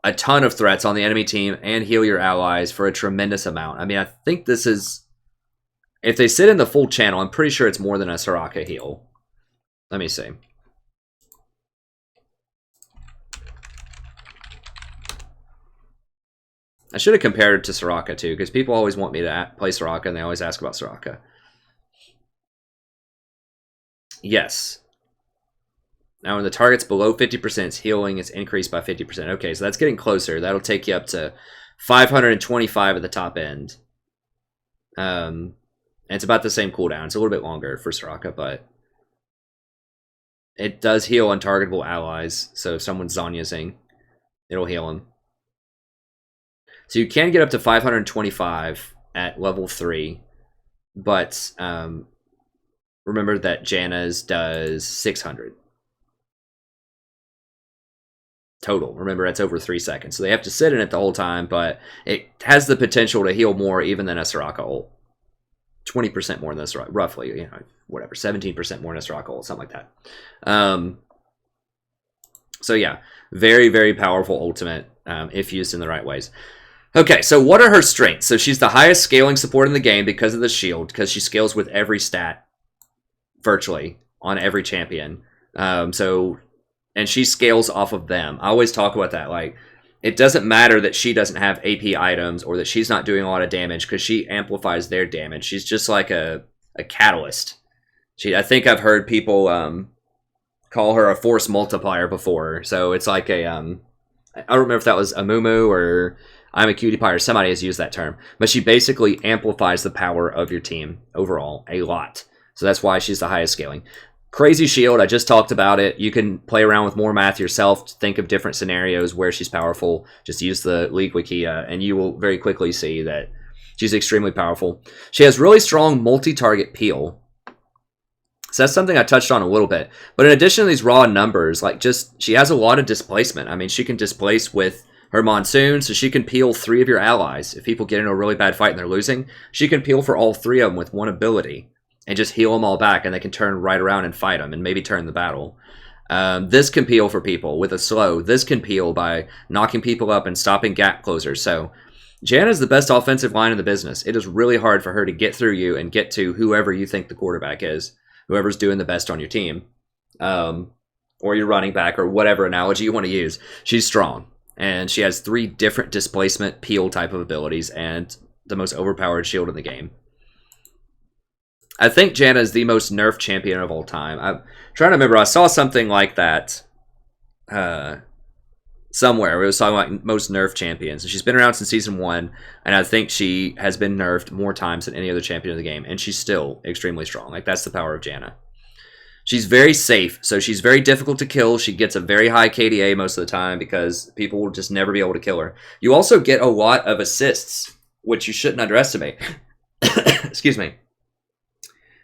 A: a ton of threats on the enemy team and heal your allies for a tremendous amount. I mean, I think this is, if they sit in the full channel, I'm pretty sure it's more than a Soraka heal. Let me see. I should have compared it to Soraka too, because people always want me to play Soraka and they always ask about Soraka. Yes. Now when the target's below 50%, its healing is increased by 50%. Okay, so that's getting closer. That'll take you up to 525 at the top end. And it's about the same cooldown. It's a little bit longer for Soraka, but it does heal untargetable allies. So if someone's Zanyasing, it'll heal them. So you can get up to 525 at level 3, but remember that Janna's does 600 total. Remember, it's over 3 seconds, so they have to sit in it the whole time, but it has the potential to heal more even than a Soraka ult. 20% more than a Soraka, roughly, you know, whatever, 17% more than a Soraka ult, something like that. So yeah, very, very powerful ultimate if used in the right ways. Okay, so what are her strengths? So she's the highest scaling support in the game because of the shield, because she scales with every stat, virtually, on every champion. And she scales off of them. I always talk about that. Like, it doesn't matter that she doesn't have AP items or that she's not doing a lot of damage because she amplifies their damage. She's just like a catalyst. I think I've heard people call her a force multiplier before. So it's like a... I don't remember if that was Amumu or I'm a Cutie Pie or somebody has used that term. But she basically amplifies the power of your team overall a lot. So that's why she's the highest scaling. Crazy shield, I just talked about it. You can play around with more math yourself to think of different scenarios where she's powerful. Just use the League Wikia, and you will very quickly see that she's extremely powerful. She has really strong multi-target peel. So that's something I touched on a little bit. But in addition to these raw numbers, like she has a lot of displacement. I mean, she can displace with her Monsoon, so she can peel 3 of your allies. If people get into a really bad fight and they're losing, she can peel for all 3 of them with one ability. And just heal them all back, and they can turn right around and fight them, and maybe turn the battle. This can peel for people with a slow. This can peel by knocking people up and stopping gap closers. So, Janna's the best offensive line in the business. It is really hard for her to get through you and get to whoever you think the quarterback is, whoever's doing the best on your team, or your running back, or whatever analogy you want to use. She's strong, and she has 3 different displacement peel type of abilities, and the most overpowered shield in the game. I think Janna is the most nerfed champion of all time. I'm trying to remember. I saw something like that somewhere where it was talking about most nerfed champions. And she's been around since Season 1, and I think she has been nerfed more times than any other champion in the game, and she's still extremely strong. Like, that's the power of Janna. She's very safe, so she's very difficult to kill. She gets a very high KDA most of the time because people will just never be able to kill her. You also get a lot of assists, which you shouldn't underestimate. Excuse me.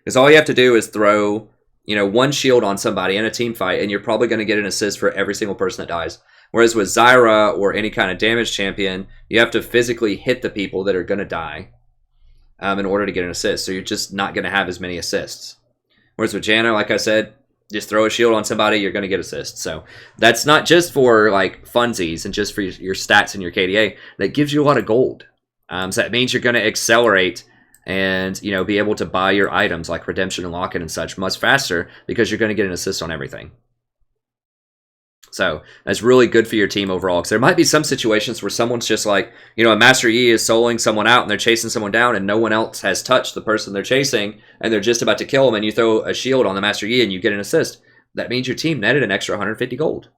A: Because all you have to do is throw, one shield on somebody in a team fight, and you're probably going to get an assist for every single person that dies. Whereas with Zyra or any kind of damage champion, you have to physically hit the people that are going to die in order to get an assist. So you're just not going to have as many assists. Whereas with Janna, like I said, just throw a shield on somebody, you're going to get assists. So that's not just for like funsies and just for your stats and your KDA. That gives you a lot of gold. So that means you're going to accelerate and be able to buy your items like Redemption and Lock-In and such much faster because you're going to get an assist on everything. So that's really good for your team overall, because there might be some situations where someone's just like, a Master E is soloing someone out and they're chasing someone down and no one else has touched the person they're chasing and they're just about to kill them, and you throw a shield on the Master E and you get an assist. That means your team netted an extra 150 gold,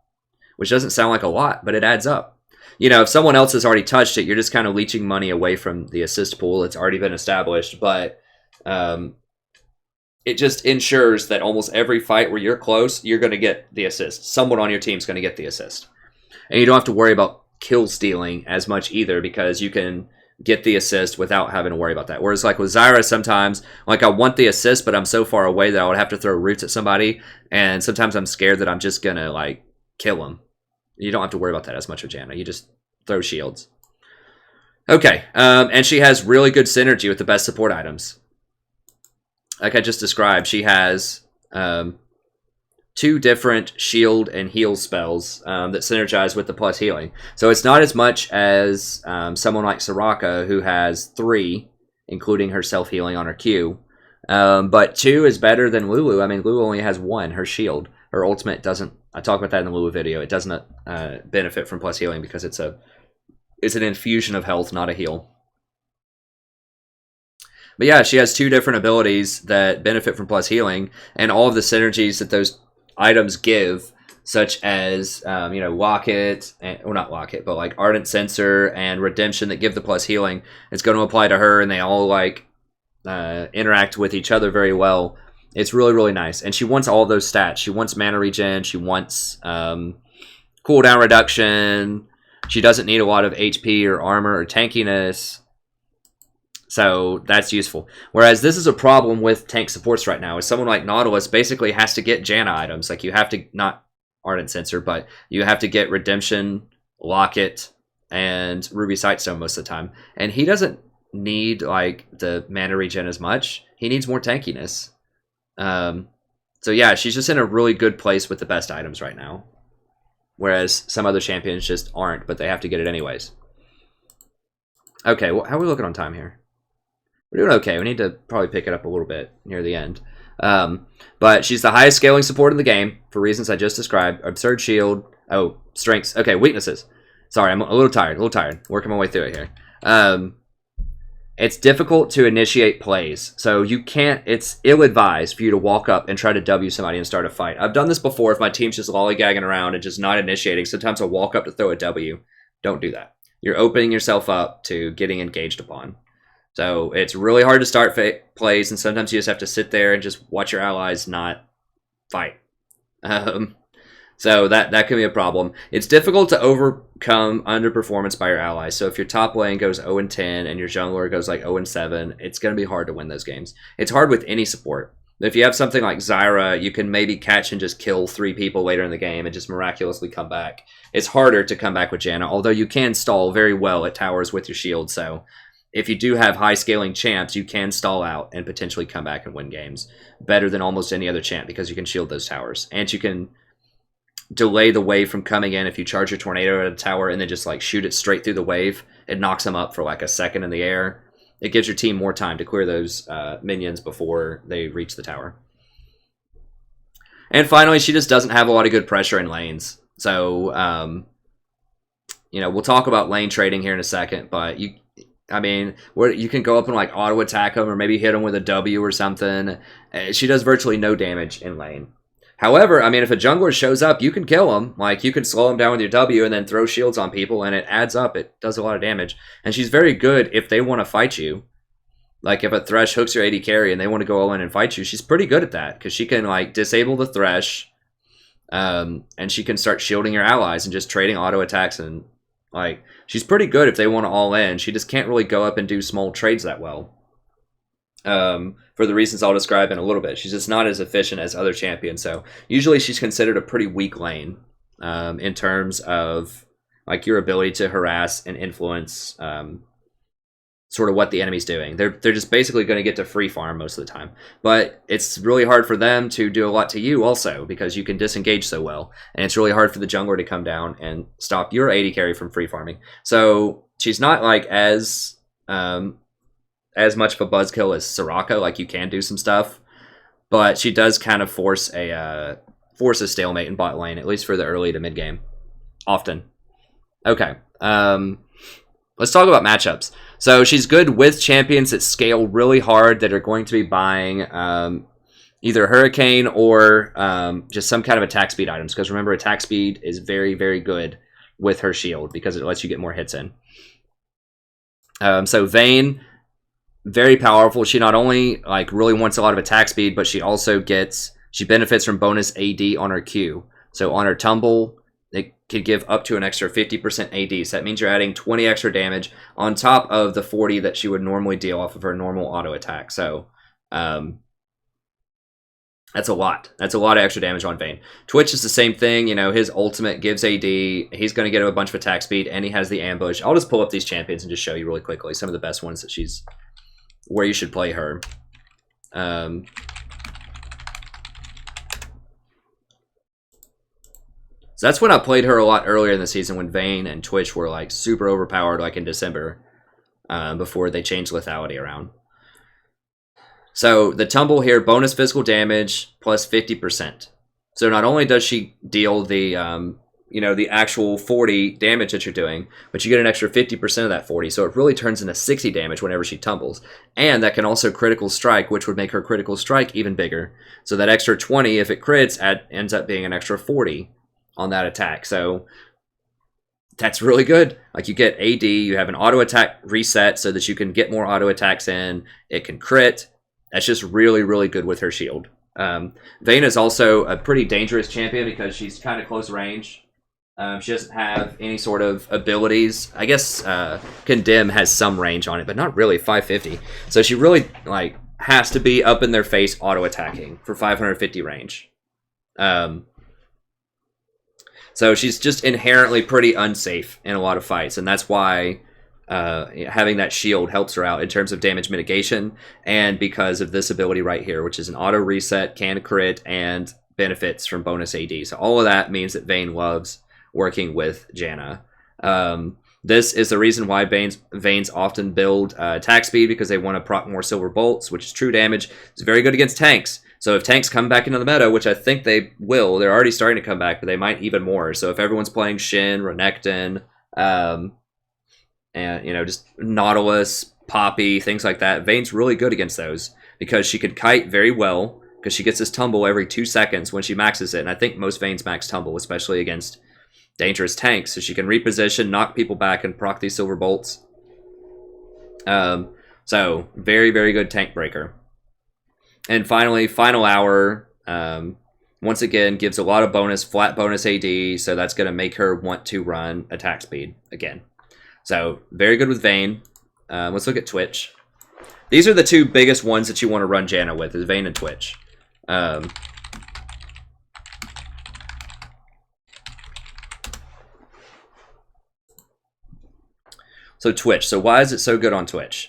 A: which doesn't sound like a lot, but it adds up. If someone else has already touched it, you're just kind of leeching money away from the assist pool. It's already been established, but it just ensures that almost every fight where you're close, you're going to get the assist. Someone on your team is going to get the assist. And you don't have to worry about kill stealing as much either, because you can get the assist without having to worry about that. Whereas like with Zyra, sometimes like I want the assist, but I'm so far away that I would have to throw roots at somebody. And sometimes I'm scared that I'm just going to like kill them. You don't have to worry about that as much with Janna. You just throw shields. Okay, and she has really good synergy with the best support items. Like I just described, she has 2 different shield and heal spells that synergize with the plus healing. So it's not as much as someone like Soraka, who has 3, including her self-healing on her Q. But 2 is better than Lulu. I mean, Lulu only has 1, her shield. Her ultimate doesn't, I talked about that in the Lulu video, it doesn't benefit from plus healing because it's an infusion of health, not a heal. But yeah, she has 2 different abilities that benefit from plus healing, and all of the synergies that those items give, such as Locket, well, not Locket, but like Ardent Sensor and Redemption that give the plus healing, it's going to apply to her, and they all like interact with each other very well. It's really, really nice, and she wants all of those stats. She wants mana regen, she wants cooldown reduction. She doesn't need a lot of HP or armor or tankiness. So that's useful. Whereas this is a problem with tank supports right now, is someone like Nautilus basically has to get Janna items. Like you have to, not Ardent Sensor, but you have to get Redemption, Locket, and Ruby Sightstone most of the time. And he doesn't need like the mana regen as much. He needs more tankiness. So yeah, she's just in a really good place with the best items right now. Whereas some other champions just aren't, but they have to get it anyways. Okay, well, how are we looking on time here? We're doing okay. We need to probably pick it up a little bit near the end. But she's the highest scaling support in the game for reasons I just described. Absurd shield. Oh, strengths. Okay, weaknesses. Sorry, I'm a little tired. Working my way through it here. It's difficult to initiate plays. So you can't, it's ill-advised for you to walk up and try to W somebody and start a fight. I've done this before if my team's just lollygagging around and just not initiating. Sometimes I'll walk up to throw a W. Don't do that. You're opening yourself up to getting engaged upon. So it's really hard to start plays, and sometimes you just have to sit there and just watch your allies not fight. So that can be a problem. It's difficult to overcome underperformance by your allies. So if your top lane goes 0-10 and your jungler goes like 0-7, it's going to be hard to win those games. It's hard with any support. If you have something like Zyra, you can maybe catch and just kill 3 people later in the game and just miraculously come back. It's harder to come back with Janna, although you can stall very well at towers with your shield, so if you do have high scaling champs, you can stall out and potentially come back and win games better than almost any other champ because you can shield those towers. And you can delay the wave from coming in if you charge your tornado at a tower and then just like shoot it straight through the wave. It knocks them up for like a second in the air. It gives your team more time to clear those minions before they reach the tower. And finally, she just doesn't have a lot of good pressure in lanes. So, we'll talk about lane trading here in a second, but where you can go up and like auto attack them or maybe hit them with a W or something. She does virtually no damage in lane. However, if a jungler shows up, you can kill them. Like you can slow them down with your W and then throw shields on people, and it adds up. It does a lot of damage, and she's very good if they want to fight you. Like if a Thresh hooks your AD carry and they want to go all in and fight you, she's pretty good at that because she can like disable the Thresh, and she can start shielding your allies and just trading auto attacks and. Like, she's pretty good if they want to all in. She just can't really go up and do small trades that well. For the reasons I'll describe in a little bit. She's just not as efficient as other champions. So, usually she's considered a pretty weak lane in terms of, like, your ability to harass and influence sort of what the enemy's doing. They're just basically going to get to free farm most of the time. But it's really hard for them to do a lot to you also because you can disengage so well. And it's really hard for the jungler to come down and stop your AD carry from free farming. So she's not like as much of a buzzkill as Soraka. Like you can do some stuff. But she does kind of force a stalemate in bot lane, at least for the early to mid game. Often. Okay. Let's talk about matchups. So she's good with champions that scale really hard that are going to be buying either Hurricane or just some kind of attack speed items. Because remember, attack speed is very, very good with her shield because it lets you get more hits in. So Vayne, very powerful. She not only like really wants a lot of attack speed, but she also benefits from bonus AD on her Q. So on her tumble, it could give up to an extra 50% AD. So that means you're adding 20 extra damage on top of the 40 that she would normally deal off of her normal auto attack. So that's a lot. That's a lot of extra damage on Vayne. Twitch is the same thing. His ultimate gives AD. He's going to get him a bunch of attack speed, and he has the ambush. I'll just pull up these champions and just show you really quickly some of the best ones that where you should play her. So that's when I played her a lot earlier in the season when Vayne and Twitch were like super overpowered, like in December, before they changed lethality around. So the tumble here, bonus physical damage plus 50%. So not only does she deal the the actual 40 damage that you're doing, but you get an extra 50% of that 40. So it really turns into 60 damage whenever she tumbles. And that can also critical strike, which would make her critical strike even bigger. So that extra 20, if it crits, ends up being an extra 40 on that attack. So that's really good. Like, you get AD, you have an auto attack reset so that you can get more auto attacks in. It can crit. That's just really, really good with her shield. Vayne is also a pretty dangerous champion because she's kind of close range. She doesn't have any sort of abilities. I guess Condemn has some range on it, but not really 550. So she really has to be up in their face auto attacking for 550 range. So she's just inherently pretty unsafe in a lot of fights, and that's why having that shield helps her out in terms of damage mitigation, and because of this ability right here, which is an auto reset, can crit, and benefits from bonus AD. So all of that means that Vayne loves working with Janna. This is the reason why Vaynes often build attack speed, because they want to proc more silver bolts, which is true damage. It's very good against tanks. So if tanks come back into the meta, which I think they will, they're already starting to come back, but they might even more. So if everyone's playing Shin, Renekton, and just Nautilus, Poppy, things like that, Vayne's really good against those because she can kite very well, because she gets this tumble every 2 seconds when she maxes it. And I think most Vaynes max tumble, especially against dangerous tanks. So she can reposition, knock people back, and proc these silver bolts. So very, very good tank breaker. And finally, Final Hour, once again, gives a lot of bonus, flat bonus AD, so that's going to make her want to run attack speed again. So, very good with Vayne. Let's look at Twitch. These are the two biggest ones that you want to run Janna with, is Vayne and Twitch. So Twitch. So why is it so good on Twitch?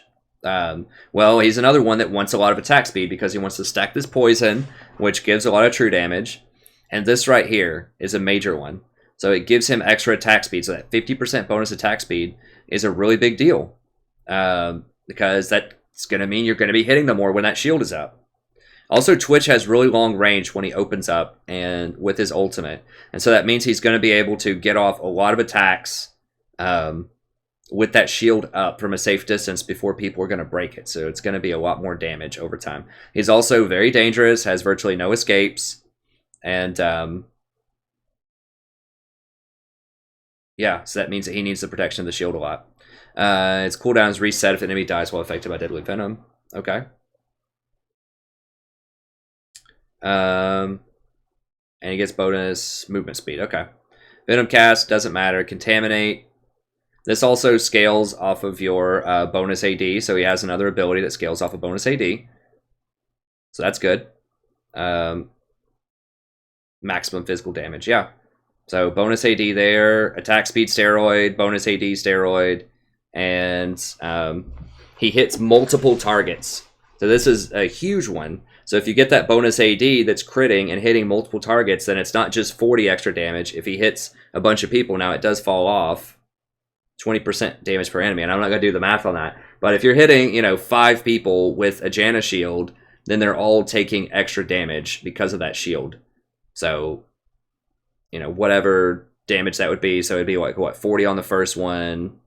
A: Well, he's another one that wants a lot of attack speed because he wants to stack this poison, which gives a lot of true damage. And this right here is a major one. So it gives him extra attack speed. So that 50% bonus attack speed is a really big deal. Because that's going to mean you're going to be hitting them more when that shield is up. Also, Twitch has really long range when he opens up and with his ultimate. And so that means he's going to be able to get off a lot of attacks with that shield up from a safe distance before people are going to break it. So it's going to be a lot more damage over time. He's also very dangerous, has virtually no escapes. And yeah, so that means that he needs the protection of the shield a lot. Its cooldown is reset if the enemy dies while affected by deadly venom. Okay. And he gets bonus movement speed. Okay. Venom cast, doesn't matter. Contaminate. This also scales off of your bonus AD, so he has another ability that scales off of bonus AD. So that's good. Maximum physical damage, yeah. So bonus AD there, attack speed steroid, bonus AD steroid, and he hits multiple targets. So this is a huge one. So if you get that bonus AD that's critting and hitting multiple targets, then it's not just 40 extra damage. If he hits a bunch of people, now it does fall off 20% damage per enemy, and I'm not going to do the math on that. But if you're hitting, 5 people with a Janna shield, then they're all taking extra damage because of that shield. So, whatever damage that would be. So it'd be like, what, 40 on the first one,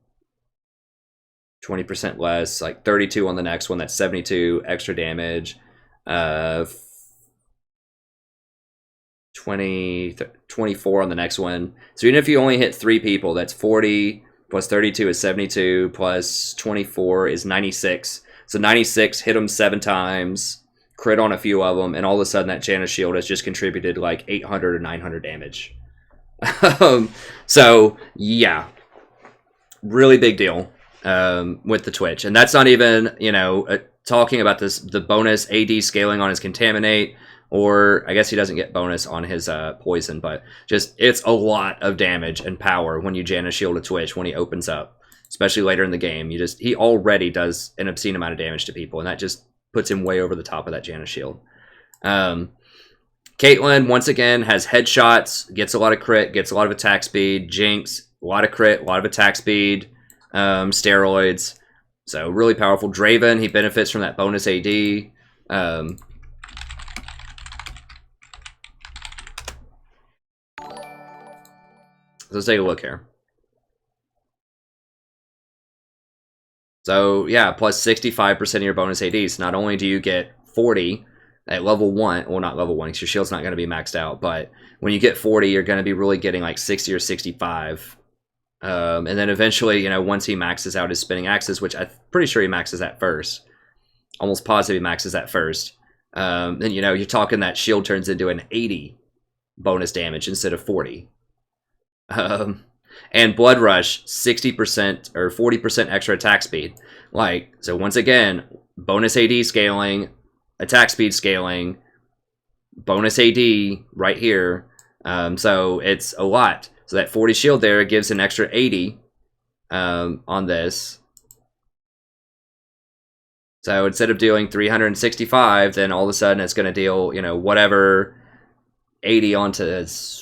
A: 20% less, like 32 on the next one. That's 72 extra damage. 24 on the next one. So even if you only hit 3 people, that's 40 plus 32 is 72 plus 24 is 96. So 96, hit them 7 times, crit on a few of them, and all of a sudden that Janna shield has just contributed like 800 or 900 damage. So yeah, really big deal with the Twitch. And that's not even, talking about the bonus AD scaling on his Contaminate, or I guess he doesn't get bonus on his poison, but just it's a lot of damage and power when you Janna shield a Twitch when he opens up, especially later in the game. He already does an obscene amount of damage to people, and that just puts him way over the top of that Janna shield. Caitlyn, once again, has headshots, gets a lot of crit, gets a lot of attack speed. Jinx, a lot of crit, a lot of attack speed, steroids. So really powerful. Draven, he benefits from that bonus AD. Let's take a look here. So yeah, plus 65% of your bonus ADs. Not only do you get 40 at level 1, well, not level 1 because your shield's not going to be maxed out, but when you get 40, you're going to be really getting like 60 or 65. And then eventually, you know, once he maxes out his spinning axes, which I'm pretty sure he maxes that first, almost positive he maxes that first, then, you know, you're talking that shield turns into an 80 bonus damage instead of 40. And Blood Rush, 60% or 40% extra attack speed. Like, so once again, bonus AD scaling, attack speed scaling, bonus AD right here. So it's a lot. So that 40 shield there gives an extra 80 on this. So instead of dealing 365, then all of a sudden it's going to deal, you know, whatever 80 onto this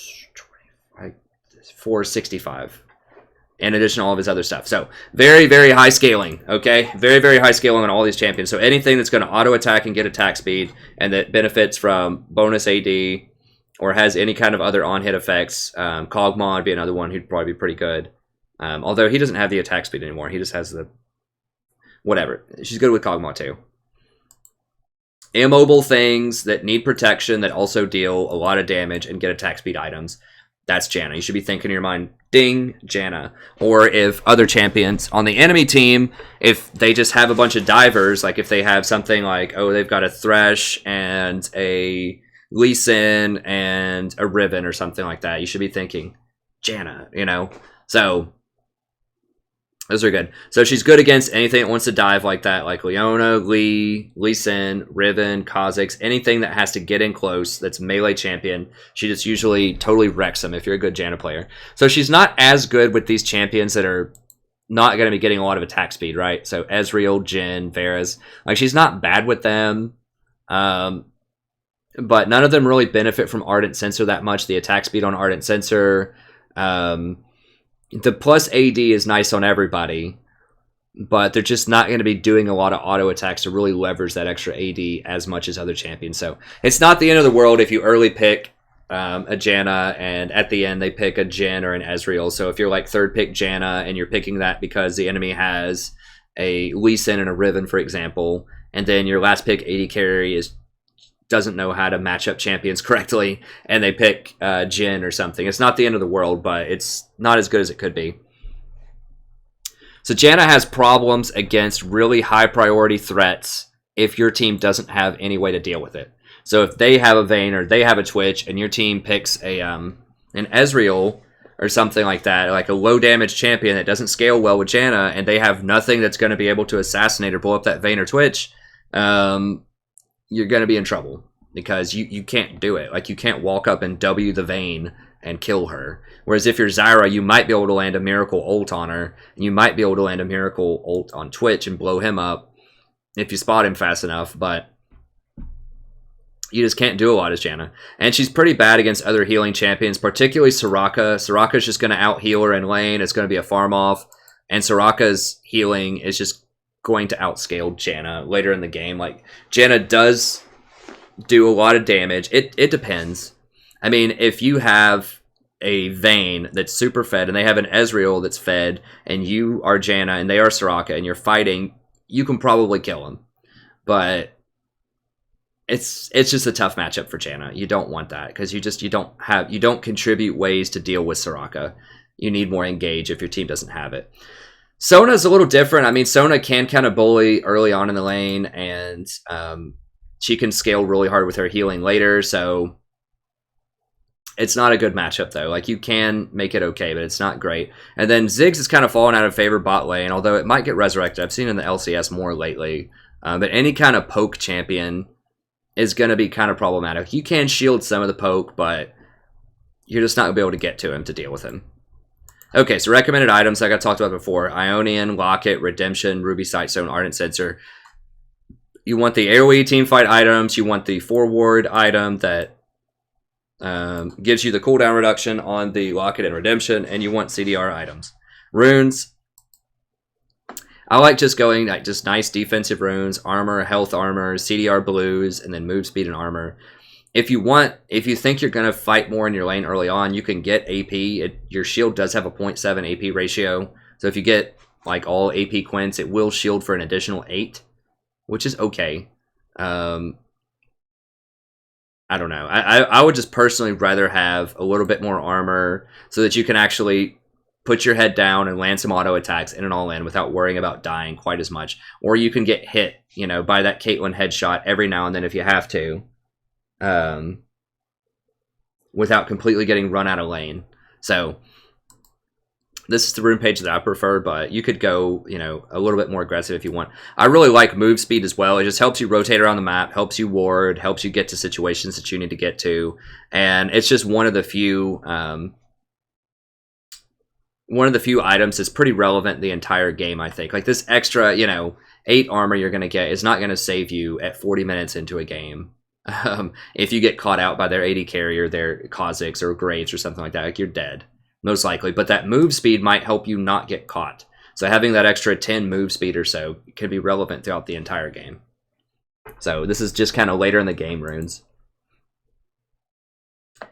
A: 465. In addition to all of his other stuff. So very, very high scaling, okay? Very, very high scaling on all these champions. So anything that's going to auto attack and get attack speed and that benefits from bonus AD or has any kind of other on-hit effects. Kog'Maw would be another one who'd probably be pretty good. Although he doesn't have the attack speed anymore. He just has the... whatever. She's good with Kog'Maw too. Immobile things that need protection that also deal a lot of damage and get attack speed items. That's Janna. You should be thinking in your mind, ding, Janna. Or if other champions on the enemy team, if they just have a bunch of divers, like if they have something like, oh, they've got a Thresh and a Lee Sin and a Riven or something like that, you should be thinking, Janna, you know? So, those are good. So she's good against anything that wants to dive like that, like Leona, Lee Sin, Riven, Kha'Zix, anything that has to get in close that's melee champion. She just usually totally wrecks them if you're a good Janna player. So she's not as good with these champions that are not going to be getting a lot of attack speed, right? So Ezreal, Jhin, Varus. Like, she's not bad with them. But none of them really benefit from Ardent Sensor that much. The attack speed on Ardent Sensor... the plus AD is nice on everybody, but they're just not going to be doing a lot of auto attacks to really leverage that extra AD as much as other champions. So it's not the end of the world if you early pick a Janna and at the end they pick a Jhin or an Ezreal. So if you're like third pick Janna and you're picking that because the enemy has a Lee Sin and a Riven, for example, and then your last pick AD carry doesn't know how to match up champions correctly, and they pick Jhin or something. It's not the end of the world, but it's not as good as it could be. So Janna has problems against really high priority threats if your team doesn't have any way to deal with it. So if they have a Vayne or they have a Twitch, and your team picks a an Ezreal or something like that, like a low damage champion that doesn't scale well with Janna, and they have nothing that's going to be able to assassinate or blow up that Vayne or Twitch, you're going to be in trouble because you can't do it. Like, you can't walk up and W the Vayne and kill her. Whereas if you're Zyra, you might be able to land a miracle ult on her. And you might be able to land a miracle ult on Twitch and blow him up if you spot him fast enough. But you just can't do a lot as Janna. And she's pretty bad against other healing champions, particularly Soraka. Soraka's just going to out-heal her in lane. It's going to be a farm off. And Soraka's healing is just going to outscale Janna later in the game. Like, Janna does do a lot of damage. It depends. I mean, if you have a Vayne that's super fed and they have an Ezreal that's fed and you are Janna and they are Soraka and you're fighting, you can probably kill him. But it's just a tough matchup for Janna. You don't want that because you don't contribute ways to deal with Soraka. You need more engage if your team doesn't have it. Sona's a little different. I mean, Sona can kind of bully early on in the lane, and she can scale really hard with her healing later, so it's not a good matchup, though. Like, you can make it okay, but it's not great. And then Ziggs has kind of fallen out of favor bot lane, although it might get resurrected. I've seen it in the LCS more lately. But any kind of poke champion is going to be kind of problematic. You can shield some of the poke, but you're just not going to be able to get to him to deal with him. Okay, so recommended items, like I talked about before. Ionian, Locket, Redemption, Ruby Sightstone, Ardent Sensor. You want the AoE teamfight items. You want the forward item that gives you the cooldown reduction on the Locket and Redemption, and you want CDR items. Runes, I like just going like just nice defensive runes, armor, health armor, CDR blues, and then move speed and armor. If you think you're going to fight more in your lane early on, you can get AP. Your shield does have a 0.7 AP ratio. So if you get like all AP quints, it will shield for an additional 8, which is okay. I don't know. I would just personally rather have a little bit more armor so that you can actually put your head down and land some auto attacks in and all in without worrying about dying quite as much. Or you can get hit, by that Caitlyn headshot every now and then if you have to. Without completely getting run out of lane. So this is the rune page that I prefer, but you could go, a little bit more aggressive if you want. I really like move speed as well. It just helps you rotate around the map, helps you ward, helps you get to situations that you need to get to, and it's just one of the few items that's pretty relevant the entire game, I think. Like this extra, 8 armor you're going to get is not going to save you at 40 minutes into a game. If you get caught out by their AD carrier, their Kha'Zix or Graves or something like that, like you're dead, most likely. But that move speed might help you not get caught. So having that extra 10 move speed or so can be relevant throughout the entire game. So this is just kind of later in the game runes.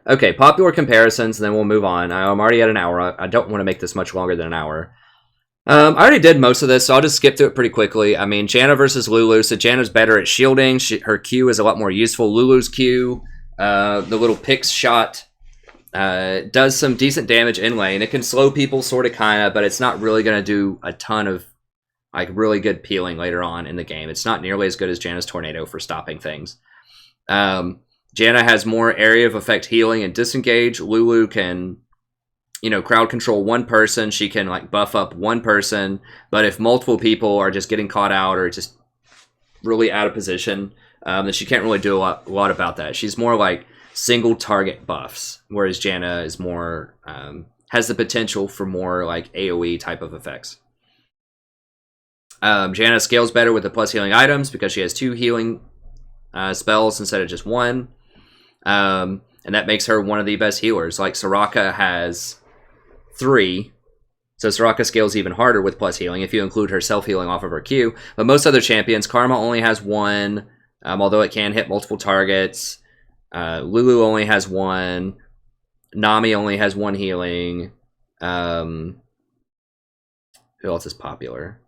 A: Okay, popular comparisons, and then we'll move on. I'm already at an hour. I don't want to make this much longer than an hour. I already did most of this, so I'll just skip through it pretty quickly. I mean, Janna versus Lulu. So Janna's better at shielding. Her Q is a lot more useful. Lulu's Q, the little pix shot, does some decent damage in lane. It can slow people, sort of, kind of, but it's not really going to do a ton of like really good peeling later on in the game. It's not nearly as good as Janna's Tornado for stopping things. Janna has more area of effect healing and disengage. Lulu can... crowd control one person. She can like buff up one person, but if multiple people are just getting caught out or just really out of position, then she can't really do a lot about that. She's more like single target buffs, whereas Janna is more has the potential for more like AoE type of effects. Janna scales better with the plus healing items because she has 2 healing spells instead of just 1, and that makes her one of the best healers. Like Soraka has 3, so Soraka scales even harder with plus healing if you include her self-healing off of her Q. But most other champions, Karma only has 1, although it can hit multiple targets. Lulu only has 1. Nami only has 1 healing. Who else is popular?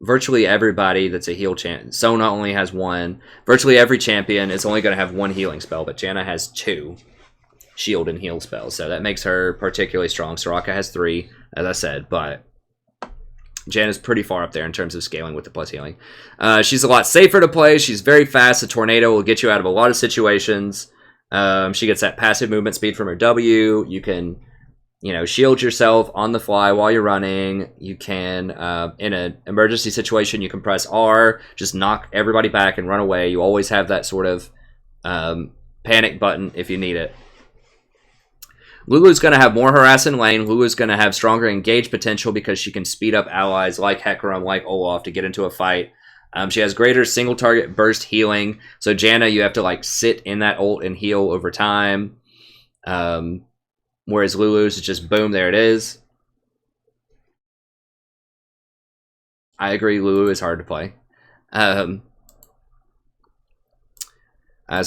A: Virtually everybody that's a heal champion. Sona only has 1. Virtually every champion is only going to have 1 healing spell, but Janna has 2. Shield and heal spells, so that makes her particularly strong. Soraka has 3, as I said, but Janna's pretty far up there in terms of scaling with the plus healing. She's a lot safer to play. She's very fast. The Tornado will get you out of a lot of situations. She gets that passive movement speed from her W. You can, shield yourself on the fly while you're running. You can, in an emergency situation, you can press R, just knock everybody back and run away. You always have that sort of panic button if you need it. Lulu's going to have more harass in lane. Lulu's going to have stronger engage potential because she can speed up allies like Hecarim, like Olaf to get into a fight. She has greater single target burst healing. So Janna, you have to like sit in that ult and heal over time. Whereas Lulu's is just boom, there it is. I agree, Lulu is hard to play. So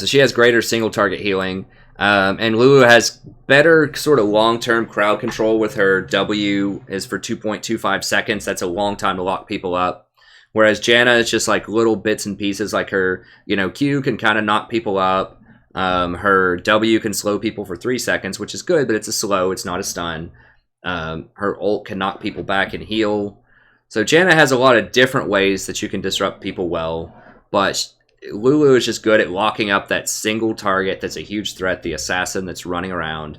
A: she has greater single target healing. And Lulu has better sort of long-term crowd control with her W is for 2.25 seconds. That's a long time to lock people up. Whereas Janna is just like little bits and pieces, like her, Q can kind of knock people up. Her W can slow people for 3 seconds, which is good, but it's a slow, it's not a stun. Her ult can knock people back and heal. So Janna has a lot of different ways that you can disrupt people well, but Lulu is just good at locking up that single target that's a huge threat, the assassin that's running around,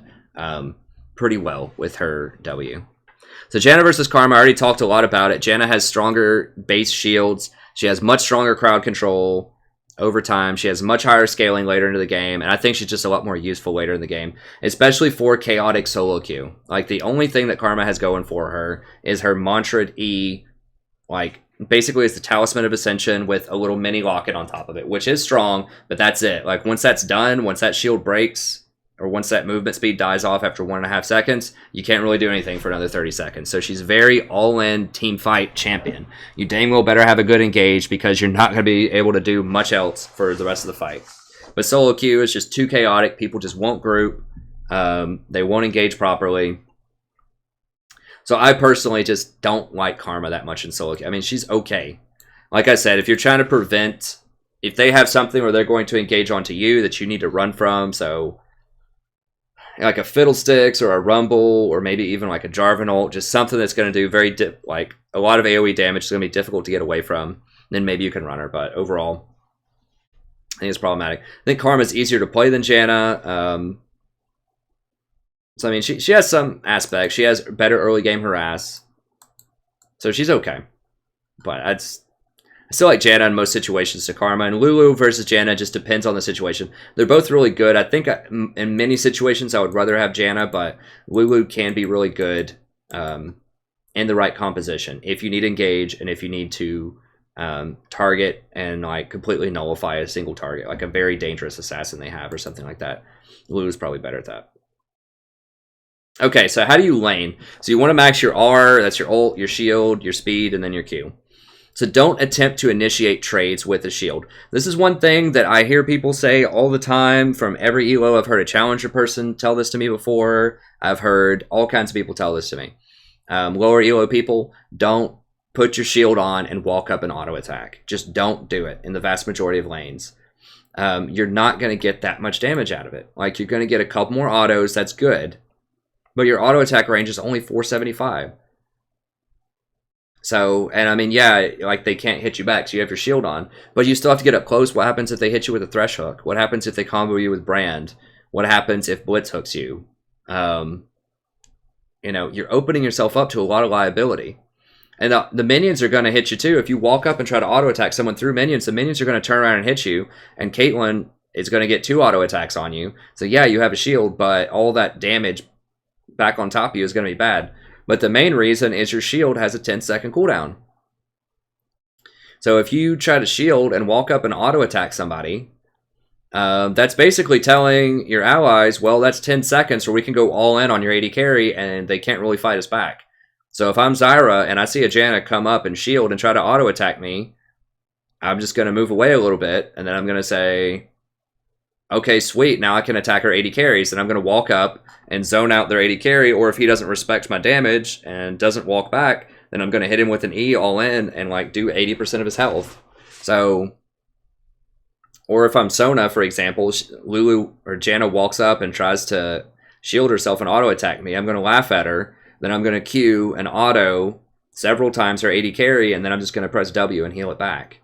A: pretty well with her W. So Janna versus Karma, I already talked a lot about it. Janna has stronger base shields. She has much stronger crowd control over time. She has much higher scaling later into the game, and I think she's just a lot more useful later in the game, especially for chaotic solo queue. Like, the only thing that Karma has going for her is her mantra E, like, basically it's the Talisman of Ascension with a little mini locket on top of it, which is strong, but that's it. Like, once that's done, once that shield breaks, or once that movement speed dies off after 1.5 seconds, you can't really do anything for another 30 seconds. So she's very all-in team fight champion. You dang well better have a good engage because you're not going to be able to do much else for the rest of the fight. But solo queue is just too chaotic. People just won't group. They won't engage properly. So I personally just don't like Karma that much in solo queue. I mean, she's okay. Like I said, if you're trying to prevent, if they have something where they're going to engage onto you that you need to run from, so like a Fiddlesticks or a Rumble or maybe even like a Jarvan ult, just something that's going to do like a lot of AoE damage is going to be difficult to get away from, then maybe you can run her. But overall, I think it's problematic. I think Karma's easier to play than Janna. So, I mean, she has some aspects. She has better early game harass. So she's okay. But I still like Janna in most situations to Karma. And Lulu versus Janna just depends on the situation. They're both really good. I think in many situations I would rather have Janna, but Lulu can be really good in the right composition. If you need engage and if you need to target and like completely nullify a single target, like a very dangerous assassin they have or something like that. Lulu's probably better at that. Okay, so how do you lane? So you want to max your R, that's your ult, your shield, your speed, and then your Q. So don't attempt to initiate trades with a shield. This is one thing that I hear people say all the time from every elo. I've heard a challenger person tell this to me before. I've heard all kinds of people tell this to me. Lower elo people, don't put your shield on and walk up and auto attack. Just don't do it in the vast majority of lanes. You're not going to get that much damage out of it. Like, you're going to get a couple more autos, that's good. But your auto attack range is only 475. So, and I mean, yeah, like they can't hit you back, so you have your shield on. But you still have to get up close. What happens if they hit you with a Thresh hook? What happens if they combo you with Brand? What happens if Blitz hooks you? You know, you're opening yourself up to a lot of liability. And the minions are going to hit you too. If you walk up and try to auto attack someone through minions, the minions are going to turn around and hit you. And Caitlyn is going to get 2 auto attacks on you. So yeah, you have a shield, but all that damage back on top of you is going to be bad. But the main reason is your shield has a 10-second cooldown. So if you try to shield and walk up and auto attack somebody, that's basically telling your allies, well, that's 10 seconds where we can go all in on your AD carry and they can't really fight us back. So if I'm Zyra and I see a Janna come up and shield and try to auto attack me, I'm just going to move away a little bit and then I'm going to say, okay, sweet, now I can attack her AD carries, and I'm going to walk up and zone out their AD carry, or if he doesn't respect my damage and doesn't walk back, then I'm going to hit him with an E all in and like do 80% of his health. So, or if I'm Sona, for example, Lulu or Janna walks up and tries to shield herself and auto attack me, I'm going to laugh at her, then I'm going to Q and auto several times her AD carry, and then I'm just going to press W and heal it back.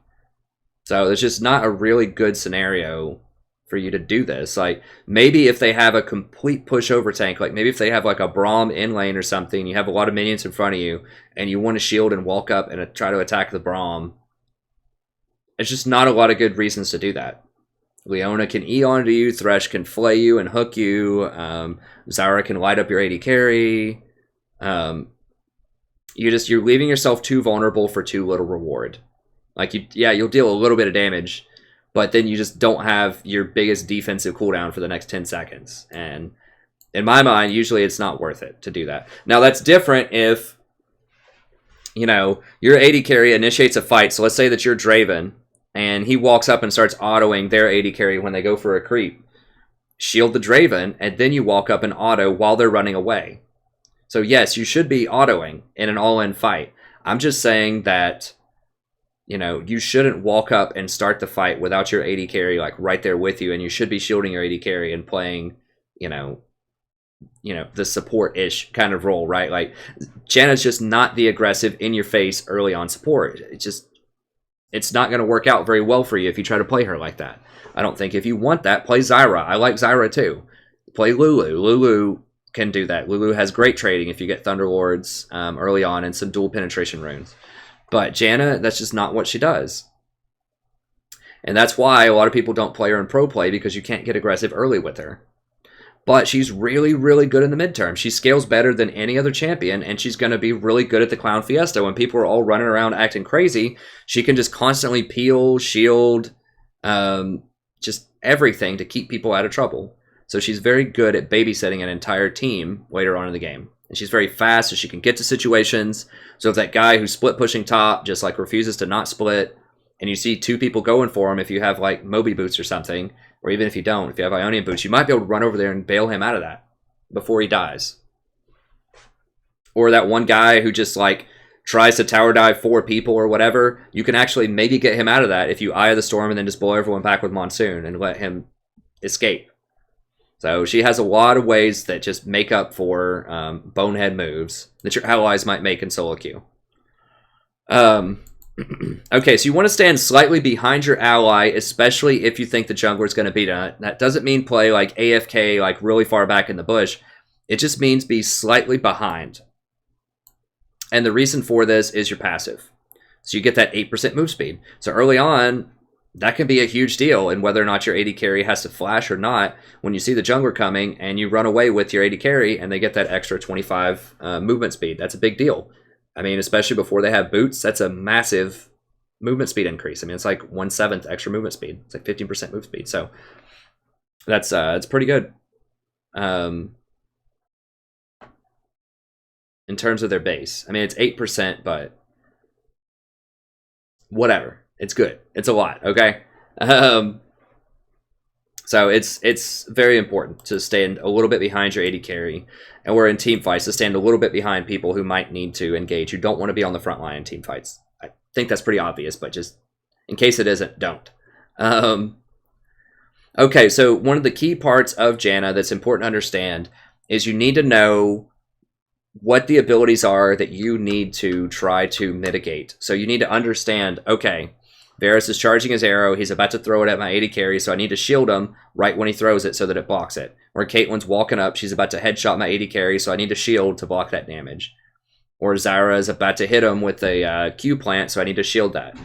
A: So it's just not a really good scenario for you to do this. Like, maybe if they have a complete pushover tank, like maybe if they have like a Braum in lane or something, you have a lot of minions in front of you, and you want to shield and walk up and try to attack the Braum, it's just not a lot of good reasons to do that. Leona can E onto you, Thresh can flay you and hook you, Zyra can light up your AD carry. You're leaving yourself too vulnerable for too little reward. Like, you'll deal a little bit of damage, but then you just don't have your biggest defensive cooldown for the next 10 seconds. And in my mind, usually it's not worth it to do that. Now, that's different if, you know, your AD carry initiates a fight. So let's say that you're Draven, and he walks up and starts autoing their AD carry when they go for a creep. Shield the Draven, and then you walk up and auto while they're running away. So yes, you should be autoing in an all-in fight. I'm just saying that, you know, you shouldn't walk up and start the fight without your AD carry like right there with you, and you should be shielding your AD carry and playing, you know, the support-ish kind of role, right? Like, Janna's just not the aggressive in-your-face early on support. It's not going to work out very well for you if you try to play her like that. I don't think. If you want that, play Zyra. I like Zyra too. Play Lulu. Lulu can do that. Lulu has great trading if you get Thunderlords early on and some dual penetration runes. But Janna, that's just not what she does. And that's why a lot of people don't play her in pro play, because you can't get aggressive early with her. But she's really, really good in the midterm. She scales better than any other champion, and she's going to be really good at the Clown Fiesta. When people are all running around acting crazy, she can just constantly peel, shield, just everything to keep people out of trouble. So she's very good at babysitting an entire team later on in the game. And she's very fast, so she can get to situations. So if that guy who's split pushing top just like refuses to not split, and you see 2 people going for him, if you have like Moby boots or something, or even if you don't, if you have Ionian boots, you might be able to run over there and bail him out of that before he dies. Or that one guy who just like tries to tower dive 4 people or whatever, you can actually maybe get him out of that if you Eye of the Storm and then just blow everyone back with Monsoon and let him escape. So she has a lot of ways that just make up for bonehead moves that your allies might make in solo queue. Okay, so you want to stand slightly behind your ally, especially if you think the jungler is going to beat it. That doesn't mean play like AFK, like really far back in the bush. It just means be slightly behind. And the reason for this is your passive. So you get that 8% move speed. So early on, that can be a huge deal in whether or not your AD carry has to flash or not. When you see the jungler coming and you run away with your AD carry and they get that extra 25 movement speed, that's a big deal. I mean, especially before they have boots, that's a massive movement speed increase. I mean, it's like 1/7 extra movement speed. It's like 15% move speed. So that's it's pretty good. In terms of their base. I mean, it's 8%, but whatever. It's good. It's a lot, okay? So it's very important to stand a little bit behind your AD carry. And we're in team fights to stand a little bit behind people who might need to engage. You don't want to be on the front line in team fights. I think that's pretty obvious, but just in case it isn't, don't. Okay, so one of the key parts of Janna that's important to understand is you need to know what the abilities are that you need to try to mitigate. So you need to understand, okay, Varus is charging his arrow. He's about to throw it at my AD carry, so I need to shield him right when he throws it so that it blocks it. Or Caitlyn's walking up. She's about to headshot my AD carry, so I need to shield to block that damage. Or Zyra is about to hit him with a Q plant, so I need to shield that.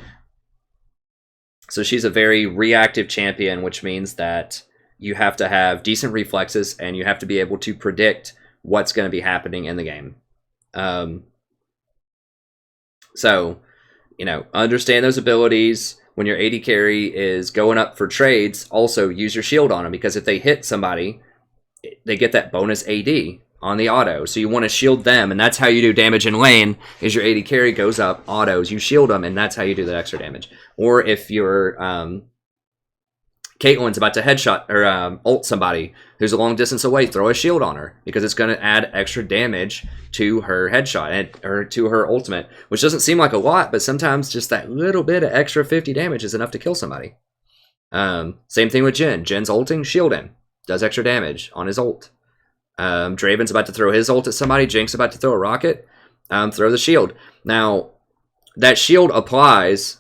A: So she's a very reactive champion, which means that you have to have decent reflexes and you have to be able to predict what's going to be happening in the game. So, you know, understand those abilities. When your AD carry is going up for trades, also use your shield on them, because if they hit somebody, they get that bonus AD on the auto. So you want to shield them, and that's how you do damage in lane, is your AD carry goes up, autos, you shield them, and that's how you do that extra damage. Or if your Caitlyn's about to headshot or ult somebody who's a long distance away, throw a shield on her, because it's going to add extra damage to her headshot or to her ultimate, which doesn't seem like a lot, but sometimes just that little bit of extra 50 damage is enough to kill somebody. Same thing with Jhin. Jin's ulting, shield him, does extra damage on his ult. Draven's about to throw his ult at somebody, Jinx about to throw a rocket, throw the shield. Now, that shield applies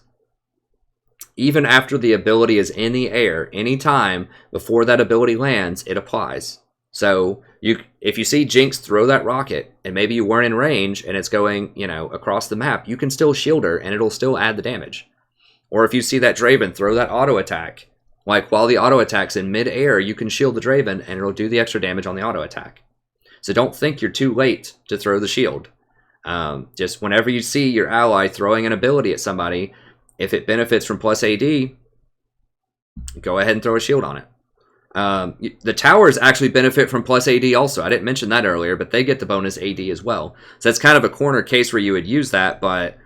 A: even after the ability is in the air. Anytime before that ability lands, it applies. So if you see Jinx throw that rocket, and maybe you weren't in range, and it's going, you know, across the map, you can still shield her, and it'll still add the damage. Or if you see that Draven throw that auto attack, like while the auto attack's in mid-air, you can shield the Draven, and it'll do the extra damage on the auto attack. So don't think you're too late to throw the shield. Just whenever you see your ally throwing an ability at somebody, if it benefits from plus AD, go ahead and throw a shield on it. The towers actually benefit from plus AD also. I didn't mention that earlier, but they get the bonus AD as well. So that's kind of a corner case where you would use that, but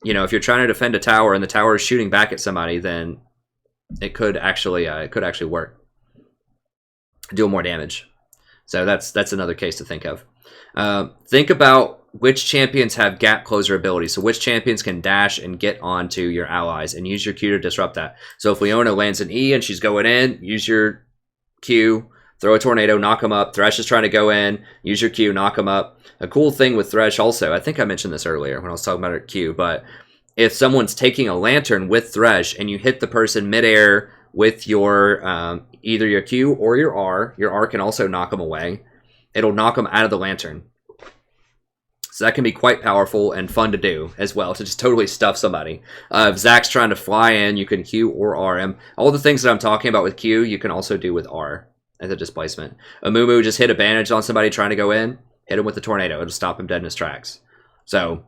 A: you know, if you're trying to defend a tower and the tower is shooting back at somebody, then it could actually work. Do more damage. So that's another case to think of. Think about which champions have gap closer abilities. So which champions can dash and get onto your allies, and use your Q to disrupt that. So if Leona lands an E and she's going in, use your Q, throw a tornado, knock them up. Thresh is trying to go in, use your Q, knock them up. A cool thing with Thresh also, I think I mentioned this earlier when I was talking about her Q, but if someone's taking a lantern with Thresh and you hit the person midair with your either your Q or your R can also knock them away. It'll knock them out of the lantern. So that can be quite powerful and fun to do as well, to just totally stuff somebody. If Zach's trying to fly in, you can Q or R him. All the things that I'm talking about with Q, you can also do with R as a displacement. Amumu just hit a bandage on somebody trying to go in, hit him with the tornado. It'll stop him dead in his tracks. So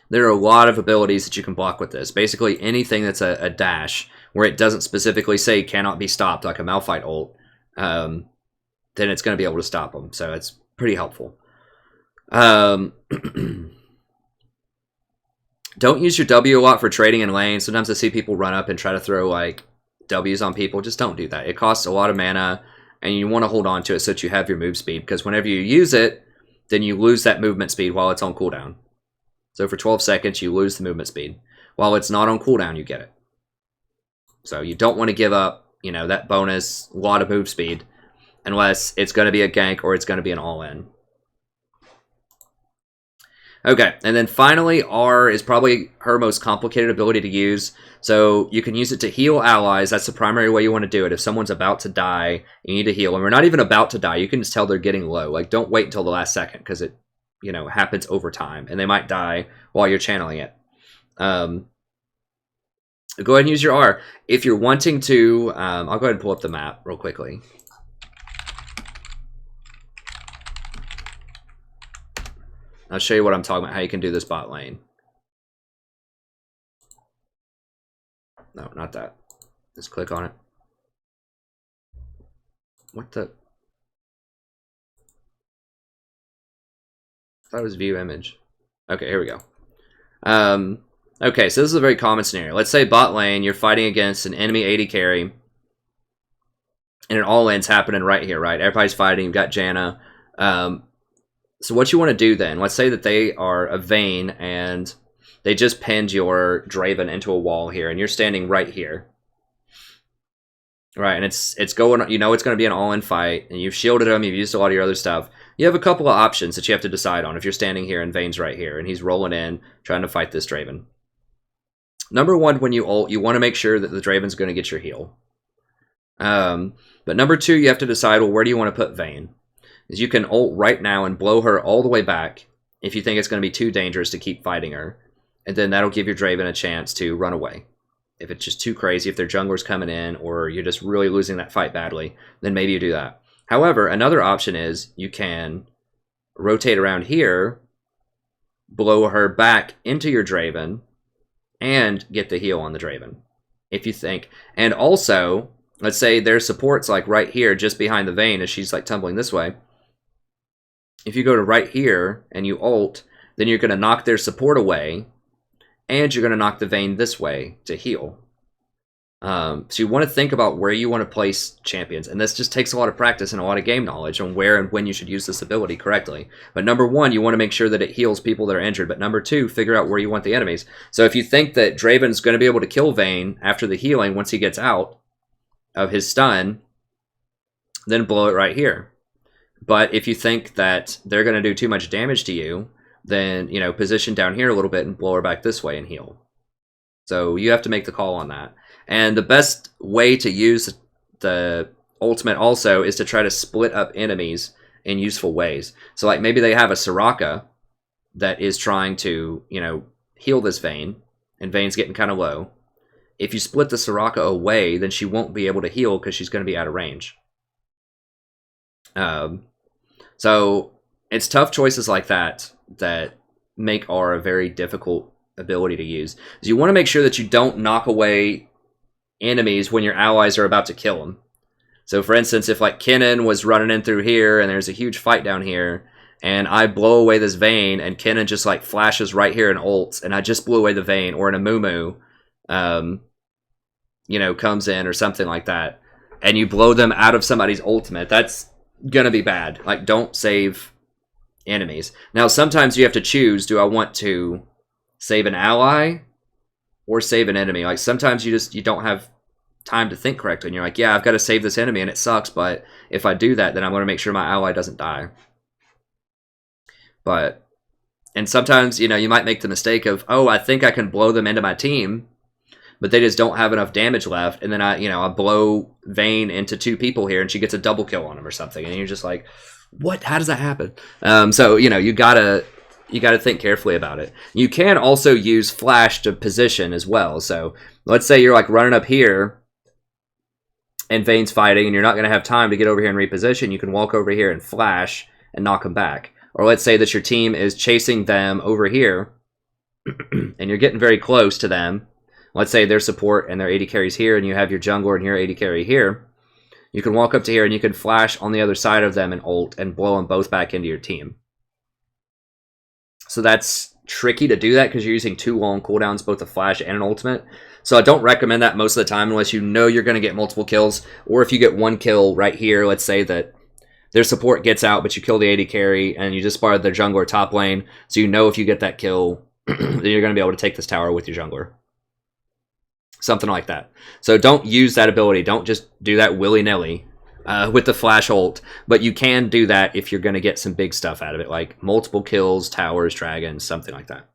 A: There are a lot of abilities that you can block with this. Basically, anything that's a dash, where it doesn't specifically say cannot be stopped, like a Malphite ult, then it's going to be able to stop them. So it's pretty helpful. Don't use your W a lot for trading in lane. Sometimes I see people run up and try to throw like W's on people. Just don't do that. It costs a lot of mana, and you want to hold on to it so that you have your move speed, because whenever you use it, then you lose that movement speed while it's on cooldown. So for 12 seconds, you lose the movement speed. While it's not on cooldown, you get it. So you don't want to give up, you know, that bonus lot of move speed unless it's going to be a gank or it's going to be an all-in. Okay, and then finally, R is probably her most complicated ability to use. So you can use it to heal allies. That's the primary way you want to do it. If someone's about to die, you need to heal them. Or not even about to die. You can just tell they're getting low. Like, don't wait until the last second, because it, you know, happens over time. And they might die while you're channeling it. Go ahead and use your R. If you're wanting to, I'll go ahead and pull up the map real quickly. I'll show you what I'm talking about, how you can do this bot lane. No, not that. Just click on it. What the? I thought it was view image. Okay, here we go. Okay, so this is a very common scenario. Let's say bot lane, you're fighting against an enemy AD carry, and an all-in's happening right here, right? Everybody's fighting, you've got Janna. So what you want to do then, let's say that they are a Vayne and they just pinned your Draven into a wall here, and you're standing right here. Right, and it's going, you know it's going to be an all-in fight, and you've shielded him, you've used a lot of your other stuff. You have a couple of options that you have to decide on if you're standing here and Vayne's right here, and he's rolling in, trying to fight this Draven. Number one, when you ult, you want to make sure that the Draven's going to get your heal. But number two, you have to decide, well, where do you want to put Vayne? Is you can ult right now and blow her all the way back if you think it's going to be too dangerous to keep fighting her. And then that'll give your Draven a chance to run away. If it's just too crazy, if their jungler's coming in, or you're just really losing that fight badly, then maybe you do that. However, another option is you can rotate around here, blow her back into your Draven, and get the heal on the Draven, if you think. And also, let's say their support's like right here, just behind the Vayne as she's like tumbling this way. If you go to right here and you ult, then you're going to knock their support away, and you're going to knock the Vayne this way to heal. So you want to think about where you want to place champions, and this just takes a lot of practice and a lot of game knowledge on where and when you should use this ability correctly. But number one, you want to make sure that it heals people that are injured, but number two, figure out where you want the enemies. So if you think that Draven's going to be able to kill Vayne after the healing once he gets out of his stun, then blow it right here. But if you think that they're going to do too much damage to you, then, you know, position down here a little bit and blow her back this way and heal. So you have to make the call on that. And the best way to use the ultimate also is to try to split up enemies in useful ways. So like maybe they have a Soraka that is trying to, you know, heal this Vayne, and Vayne's getting kind of low. If you split the Soraka away, then she won't be able to heal because she's going to be out of range. So it's tough choices like that that make R a very difficult ability to use. So you want to make sure that you don't knock away enemies when your allies are about to kill them. So for instance, if like Kennen was running in through here and there's a huge fight down here, and I blow away this Vayne, and Kennen just like flashes right here and ults, and I just blew away the Vayne, or an Amumu, you know, comes in or something like that, and you blow them out of somebody's ultimate, that's gonna be bad. Like, don't save enemies. Now, sometimes you have to choose, do I want to save an ally or save an enemy? Like, sometimes you don't have time to think correctly, and you're like, yeah, I've got to save this enemy, and it sucks, but if I do that, then I'm going to make sure my ally doesn't die. And sometimes, you know, you might make the mistake of, oh, I think I can blow them into my team, but they just don't have enough damage left, and then I blow Vayne into two people here, and she gets a double kill on him or something, and you're just like, what? How does that happen? So, you know, you gotta think carefully about it. You can also use flash to position as well. So let's say you're like running up here, and Vayne's fighting, and you're not gonna have time to get over here and reposition. You can walk over here and flash and knock them back. Or let's say that your team is chasing them over here, and you're getting very close to them, let's say their support and their AD carries here, and you have your jungler and your AD carry here, you can walk up to here and you can flash on the other side of them and ult and blow them both back into your team. So that's tricky to do that because you're using 2 long cooldowns, both a flash and an ultimate. So I don't recommend that most of the time unless you know you're going to get multiple kills, or if you get 1 kill right here, let's say that their support gets out, but you kill the AD carry, and you just spotted their jungler top lane, so you know if you get that kill, then you're going to be able to take this tower with your jungler. Something like that. So don't use that ability. Don't just do that willy-nilly with the flash ult, but you can do that if you're going to get some big stuff out of it, like multiple kills, towers, dragons, something like that.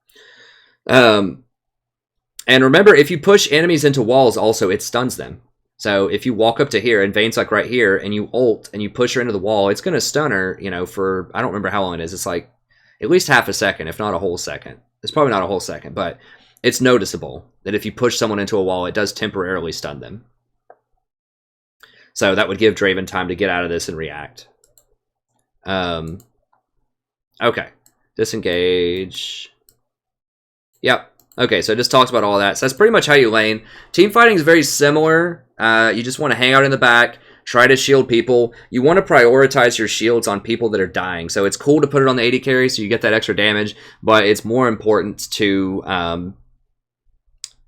A: And remember, if you push enemies into walls also, it stuns them. So if you walk up to here, and Vayne's like right here, and you ult, and you push her into the wall, it's going to stun her, you know, for, I don't remember how long it is. It's like at least half a second, if not a whole second. It's probably not a whole second, but it's noticeable that if you push someone into a wall, it does temporarily stun them. So that would give Draven time to get out of this and react. Okay. Disengage. Yep. Okay, so it just talks about all that. So that's pretty much how you lane. Team fighting is very similar. You just want to hang out in the back, try to shield people. You want to prioritize your shields on people that are dying. So it's cool to put it on the AD carry so you get that extra damage, but it's more important to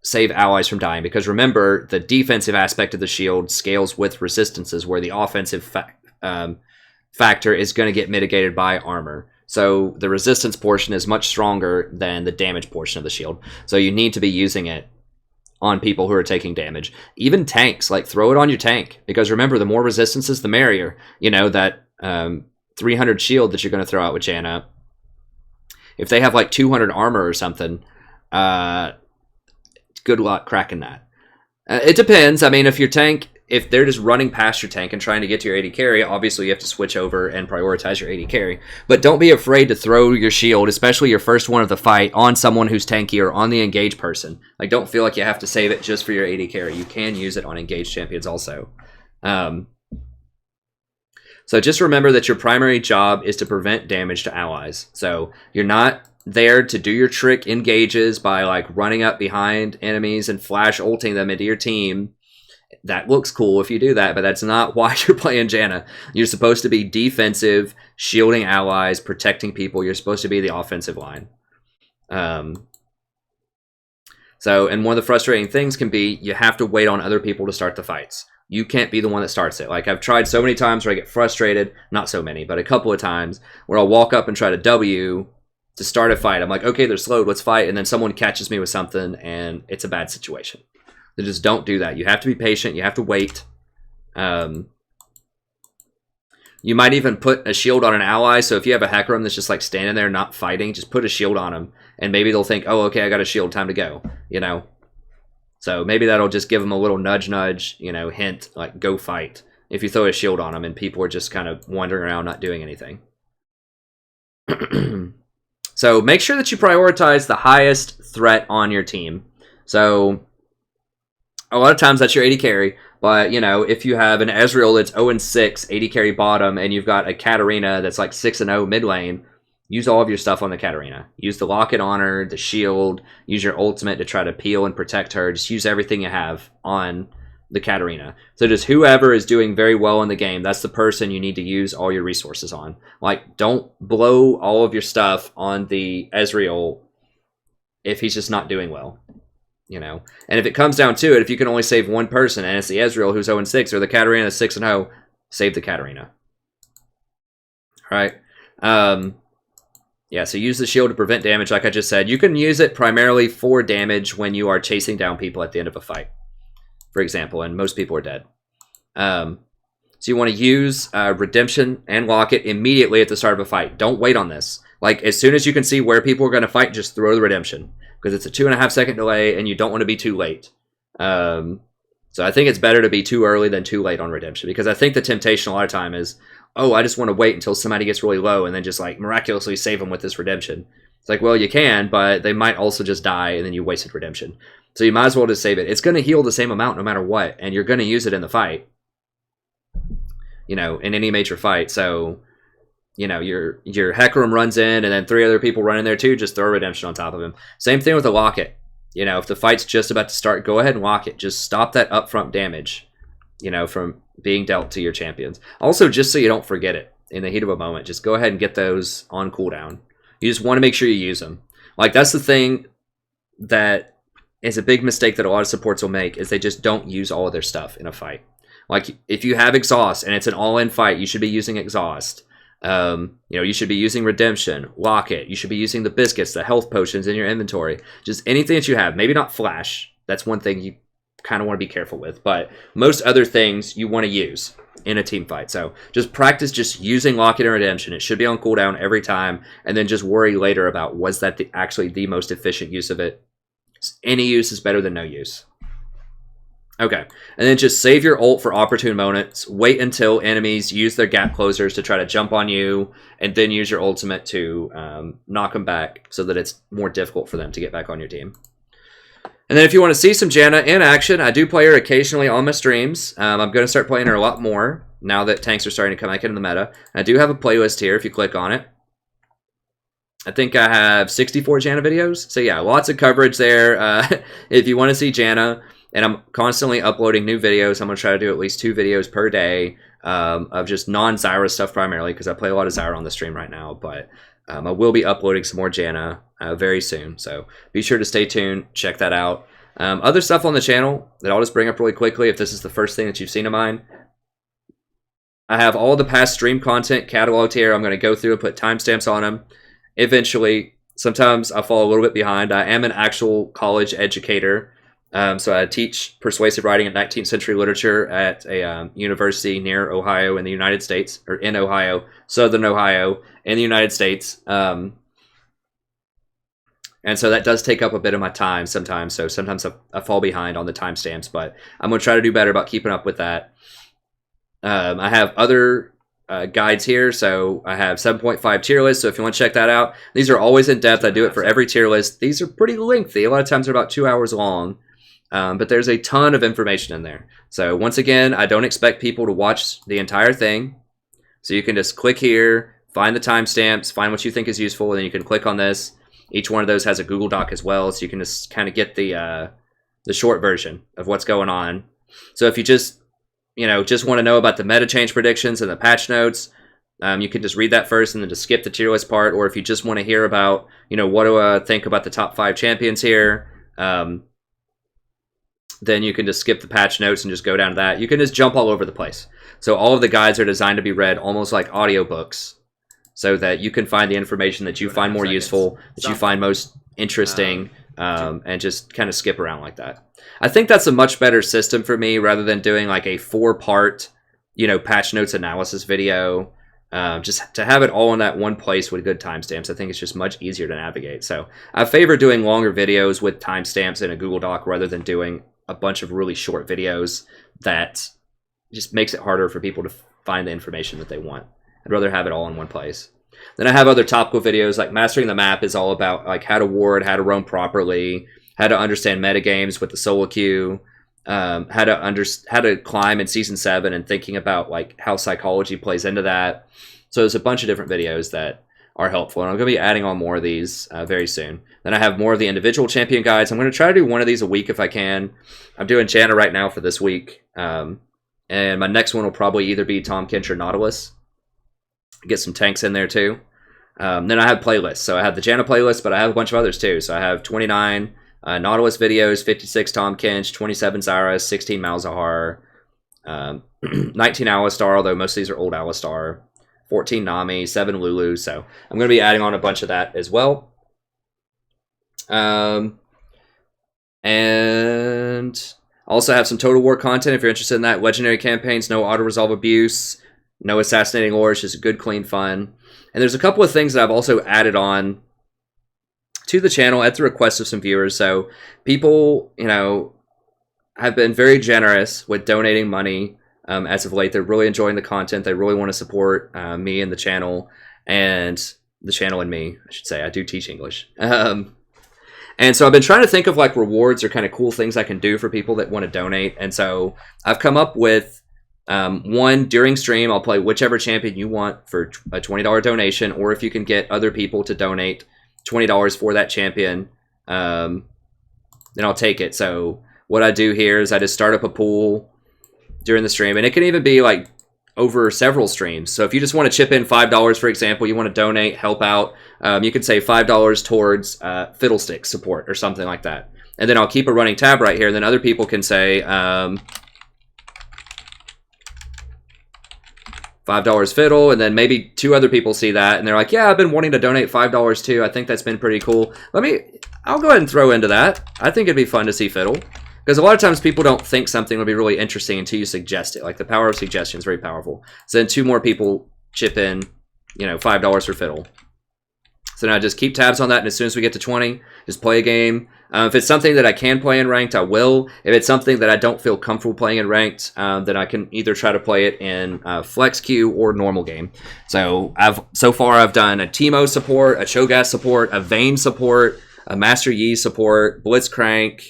A: save allies from dying, because remember, the defensive aspect of the shield scales with resistances, where the offensive factor is going to get mitigated by armor. So the resistance portion is much stronger than the damage portion of the shield. So you need to be using it on people who are taking damage. Even tanks, like throw it on your tank, because remember, the more resistances, the merrier. You know, that 300 shield that you're going to throw out with Janna, if they have like 200 armor or something, good luck cracking that. It depends. I mean, if your tank, if they're just running past your tank and trying to get to your AD carry, obviously you have to switch over and prioritize your AD carry. But don't be afraid to throw your shield, especially your first one of the fight, on someone who's tanky or on the engaged person. Like, don't feel like you have to save it just for your AD carry. You can use it on engaged champions also. So just remember that your primary job is to prevent damage to allies. So you're not there to do your trick engages by like running up behind enemies and flash ulting them into your team. That looks cool if you do that, but that's not why you're playing Janna. You're supposed to be defensive, shielding allies, protecting people. You're supposed to be the offensive line. And one of the frustrating things can be you have to wait on other people to start the fights. You can't be the one that starts it. Like, I've tried so many times where I get frustrated, not so many, but a couple of times where I'll walk up and try to W to start a fight. I'm like, okay, they're slowed, let's fight. And then someone catches me with something and it's a bad situation. They just don't do that. You have to be patient. You have to wait. You might even put a shield on an ally. So if you have a Hecarim that's just like standing there not fighting, just put a shield on them. And maybe they'll think, oh, okay, I got a shield, time to go. You know? So maybe that'll just give them a little nudge, you know, hint, like, go fight. If you throw a shield on them and people are just kind of wandering around not doing anything. So make sure that you prioritize the highest threat on your team. So a lot of times that's your AD carry, but, you know, if you have an Ezreal that's 0-6 AD carry bottom, and you've got a Katarina that's like 6-0 mid lane, use all of your stuff on the Katarina. Use the Locket on her, the shield, use your ultimate to try to peel and protect her. Just use everything you have on the Katarina. So just whoever is doing very well in the game, that's the person you need to use all your resources on. Like, don't blow all of your stuff on the Ezreal if he's just not doing well. You know, and if it comes down to it, if you can only save one person and it's the Ezreal who's 0-6 or the Katarina that's 6-0, save the Katarina. All right. Yeah, so use the shield to prevent damage, like I just said. You can use it primarily for damage when you are chasing down people at the end of a fight, for example, and most people are dead. So you want to use Redemption and Locket immediately at the start of a fight. Don't wait on this. Like, as soon as you can see where people are going to fight, just throw the Redemption. Because it's a 2.5 second delay, and you don't want to be too late. So I think it's better to be too early than too late on Redemption. Because I think the temptation a lot of time is, oh, I just want to wait until somebody gets really low and then just like miraculously save them with this Redemption. It's like, well, you can, but they might also just die and then you wasted Redemption. So you might as well just save it. It's going to heal the same amount no matter what, and you're going to use it in the fight. You know, in any major fight. So you know, your Hecarim runs in and then 3 other people run in there too, just throw redemption on top of him. Same thing with a locket. You know, if the fight's just about to start, go ahead and lock it. Just stop that upfront damage, you know, from being dealt to your champions. Also, just so you don't forget it in the heat of a moment, just go ahead and get those on cooldown. You just want to make sure you use them. Like, that's the thing that is a big mistake that a lot of supports will make, is they just don't use all of their stuff in a fight. Like, if you have exhaust and it's an all-in fight, you should be using exhaust. You know, you should be using redemption, locket. You should be using the biscuits, the health potions in your inventory. Just anything that you have. Maybe not flash. That's one thing you kind of want to be careful with. But most other things you want to use in a team fight. So just practice just using locket and redemption. It should be on cooldown every time. And then just worry later about, was that actually the most efficient use of it? Any use is better than no use. Okay, and then just save your ult for opportune moments. Wait until enemies use their gap closers to try to jump on you, and then use your ultimate to knock them back so that it's more difficult for them to get back on your team. And then if you want to see some Janna in action, I do play her occasionally on my streams. I'm going to start playing her a lot more now that tanks are starting to come back into the meta. I do have a playlist here if you click on it. I think I have 64 Janna videos. So yeah, lots of coverage there. If you want to see Janna, and I'm constantly uploading new videos. I'm going to try to do at least 2 videos per day of just non-Zyra stuff primarily, because I play a lot of Zyra on the stream right now. But I will be uploading some more Janna very soon. So be sure to stay tuned. Check that out. Other stuff on the channel that I'll just bring up really quickly if this is the first thing that you've seen of mine. I have all the past stream content cataloged here. I'm going to go through and put timestamps on them. Eventually, sometimes I fall a little bit behind. I am an actual college educator. So I teach persuasive writing and 19th century literature at a university near Ohio in the United States, or in Ohio, Southern Ohio, in the United States. And so that does take up a bit of my time sometimes. So sometimes I fall behind on the timestamps, but I'm going to try to do better about keeping up with that. I have other guides here. So I have 7.5 tier lists. So if you want to check that out, these are always in depth. I do it for every tier list. These are pretty lengthy. A lot of times they're about 2 hours long. But there's a ton of information in there. So once again, I don't expect people to watch the entire thing. So you can just click here, find the timestamps, find what you think is useful, and then you can click on this. Each one of those has a Google Doc as well, so you can just kind of get the short version of what's going on. So if you just want to know about the meta change predictions and the patch notes, you can just read that first and then just skip the tier list part. Or if you just want to hear about, what do I think about the top 5 champions here, then you can just skip the patch notes and just go down to that. You can just jump all over the place. So all of the guides are designed to be read almost like audiobooks, so that you can find the information that you find more useful, that you find most interesting, and just kind of skip around like that. I think that's a much better system for me, rather than doing like a 4-part, patch notes analysis video. Just to have it all in that one place with good timestamps, I think it's just much easier to navigate. So I favor doing longer videos with timestamps in a Google Doc rather than doing a bunch of really short videos that just makes it harder for people to find the information that they want. I'd rather have it all in one place. Then I have other topical videos, like Mastering the Map is all about like how to ward, how to roam properly, how to understand metagames with the solo queue, how to climb in Season 7, and thinking about like how psychology plays into that. So there's a bunch of different videos that are helpful, and I'm going to be adding on more of these very soon. Then I have more of the individual champion guides. I'm going to try to do one of these a week if I can. I'm doing Janna right now for this week, and my next one will probably either be Tahm Kench or Nautilus. Get some tanks in there too. Then I have playlists. So I have the Janna playlist, but I have a bunch of others too. So I have 29 Nautilus videos, 56 Tahm Kench, 27 Zyra, 16 Malzahar, 19 Alistar, although most of these are old Alistar, 14 Nami, 7 Lulu. So I'm going to be adding on a bunch of that as well. And also have some Total War content if you're interested in that. Legendary campaigns, no auto-resolve abuse, no assassinating ores, just good, clean fun. And there's a couple of things that I've also added on to the channel at the request of some viewers. So people, have been very generous with donating money as of late. They're really enjoying the content. They really want to support me and the channel, and the channel and me, I should say. I do teach English. And so I've been trying to think of like rewards or kind of cool things I can do for people that want to donate. And so I've come up with One, during stream, I'll play whichever champion you want for a $20 donation, or if you can get other people to donate $20 for that champion, then I'll take it. So what I do here is I just start up a pool during the stream, and it can even be like over several streams. So if you just want to chip in $5, for example, you want to donate, help out, you could say $5 towards Fiddlestick support or something like that. And then I'll keep a running tab right here, and then other people can say $5 Fiddle, and then maybe 2 other people see that, and they're like, yeah, I've been wanting to donate $5 too. I think that's been pretty cool. I'll go ahead and throw into that. I think it'd be fun to see Fiddle. Because a lot of times people don't think something will be really interesting until you suggest it. Like, the power of suggestion is very powerful. So then 2 more people chip in, you know, $5 for Fiddle. So now just keep tabs on that, and as soon as we get to 20, just play a game. If it's something that I can play in ranked, I will. If it's something that I don't feel comfortable playing in ranked, then I can either try to play it in flex queue or normal game. So far I've done a Teemo support, a Cho'Gath support, a Vayne support, a Master Yi support, Blitzcrank,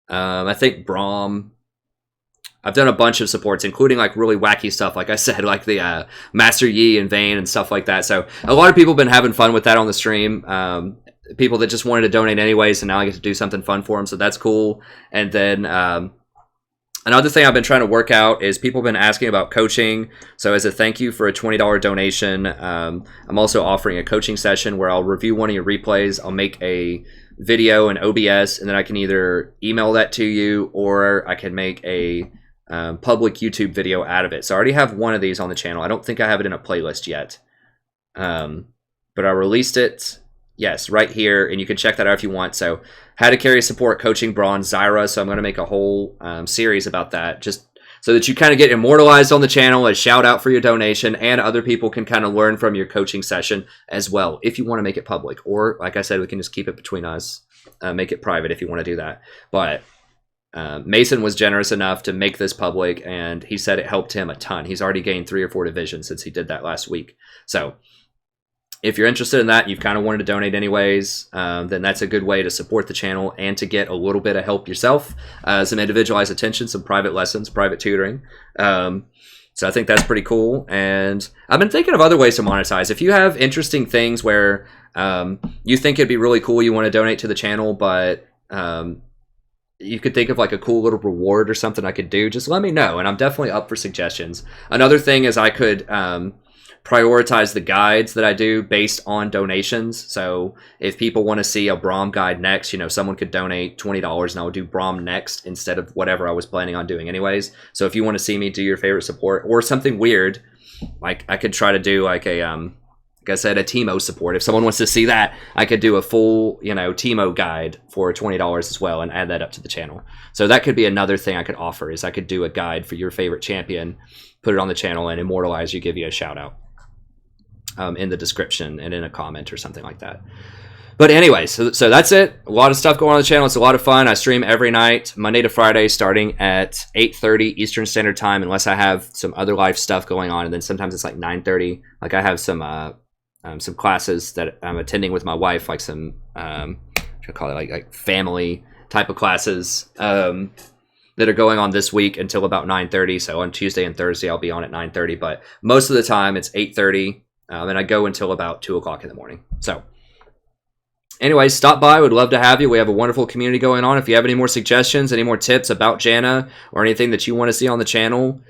A: I think Braum. I've done a bunch of supports, including like really wacky stuff, like I said, like the Master Yi and Vayne and stuff like that. So a lot of people have been having fun with that on the stream. People that just wanted to donate anyways, and now I get to do something fun for them, so that's cool. And then another thing I've been trying to work out is people have been asking about coaching. So as a thank you for a $20 donation, I'm also offering a coaching session where I'll review one of your replays. I'll make a video in OBS, and then I can either email that to you, or I can make a public YouTube video out of it. So I already have one of these on the channel. I don't think I have it in a playlist yet, but I released it. Yes, right here, and you can check that out if you want. So, how to carry support, coaching bronze, Zyra. So I'm going to make a whole series about that, just so that you kind of get immortalized on the channel, a shout out for your donation, and other people can kind of learn from your coaching session as well, if you want to make it public. Or, like I said, we can just keep it between us, make it private if you want to do that. But Mason was generous enough to make this public, and he said it helped him a ton. He's already gained 3 or 4 divisions since he did that last week. So if you're interested in that, and you've kind of wanted to donate anyways, then that's a good way to support the channel and to get a little bit of help yourself, some individualized attention, some private lessons, private tutoring. So I think that's pretty cool. And I've been thinking of other ways to monetize. If you have interesting things where you think it'd be really cool, you want to donate to the channel, but you could think of like a cool little reward or something I could do, just let me know, and I'm definitely up for suggestions. Another thing is I could prioritize the guides that I do based on donations. So if people want to see a Braum guide next, you know, someone could donate $20 and I would do Braum next instead of whatever I was planning on doing anyways. So if you want to see me do your favorite support or something weird, like I could try to do like a like I said, a Teemo support. If someone wants to see that, I could do a full, you know, Teemo guide for $20 as well and add that up to the channel. So that could be another thing I could offer, is I could do a guide for your favorite champion, put it on the channel, and immortalize you, give you a shout out in the description and in a comment or something like that. But anyway, so that's it. A lot of stuff going on the channel. It's a lot of fun. I stream every night, Monday to Friday, starting at 8:30 Eastern Standard Time, unless I have some other life stuff going on. And then sometimes it's like 9:30. Like I have some classes that I'm attending with my wife, like some, what should I call it, like family type of classes that are going on this week until about 9:30. So on Tuesday and Thursday, I'll be on at 9:30. But most of the time, it's 8:30. And I go until about 2 o'clock in the morning. So anyways, stop by. Would love to have you. We have a wonderful community going on. If you have any more suggestions, any more tips about Janna, or anything that you want to see on the channel,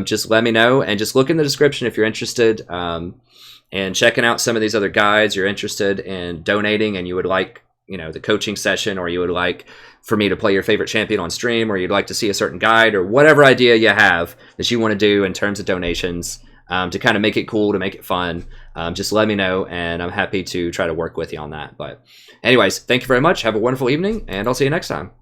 A: just let me know. And just look in the description if you're interested and checking out some of these other guides. You're interested in donating and you would like, you know, the coaching session, or you would like for me to play your favorite champion on stream, or you'd like to see a certain guide, or whatever idea you have that you want to do in terms of donations. To kind of make it cool, to make it fun, just let me know, and I'm happy to try to work with you on that. But anyways, thank you very much. Have a wonderful evening, and I'll see you next time.